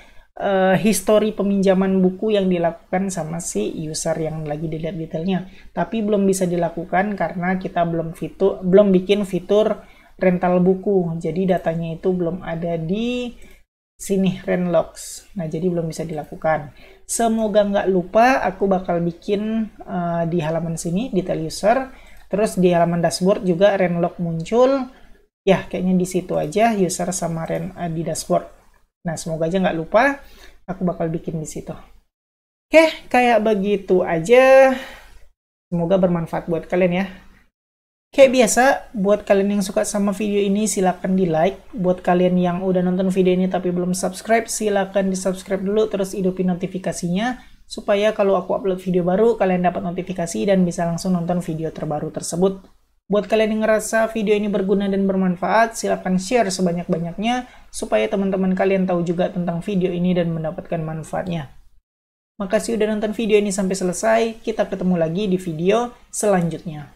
histori peminjaman buku yang dilakukan sama si user yang lagi dilihat detailnya. Tapi belum bisa dilakukan karena kita belum bikin fitur rental buku. Jadi datanya itu belum ada di sini Renlogs. Nah, jadi belum bisa dilakukan. Semoga nggak lupa, aku bakal bikin di halaman sini detail user. Terus di halaman dashboard juga Renlog muncul. Ya, kayaknya di situ aja user sama di dashboard. Nah, semoga aja nggak lupa. Aku bakal bikin di situ. Oke, kayak begitu aja. Semoga bermanfaat buat kalian ya. Kayak biasa, buat kalian yang suka sama video ini, silahkan di like. Buat kalian yang udah nonton video ini tapi belum subscribe, silahkan di subscribe dulu. Terus hidupin notifikasinya. Supaya kalau aku upload video baru, kalian dapat notifikasi dan bisa langsung nonton video terbaru tersebut. Buat kalian yang ngerasa video ini berguna dan bermanfaat, silahkan share sebanyak-banyaknya, supaya teman-teman kalian tahu juga tentang video ini dan mendapatkan manfaatnya. Makasih udah nonton video ini sampai selesai, kita ketemu lagi di video selanjutnya.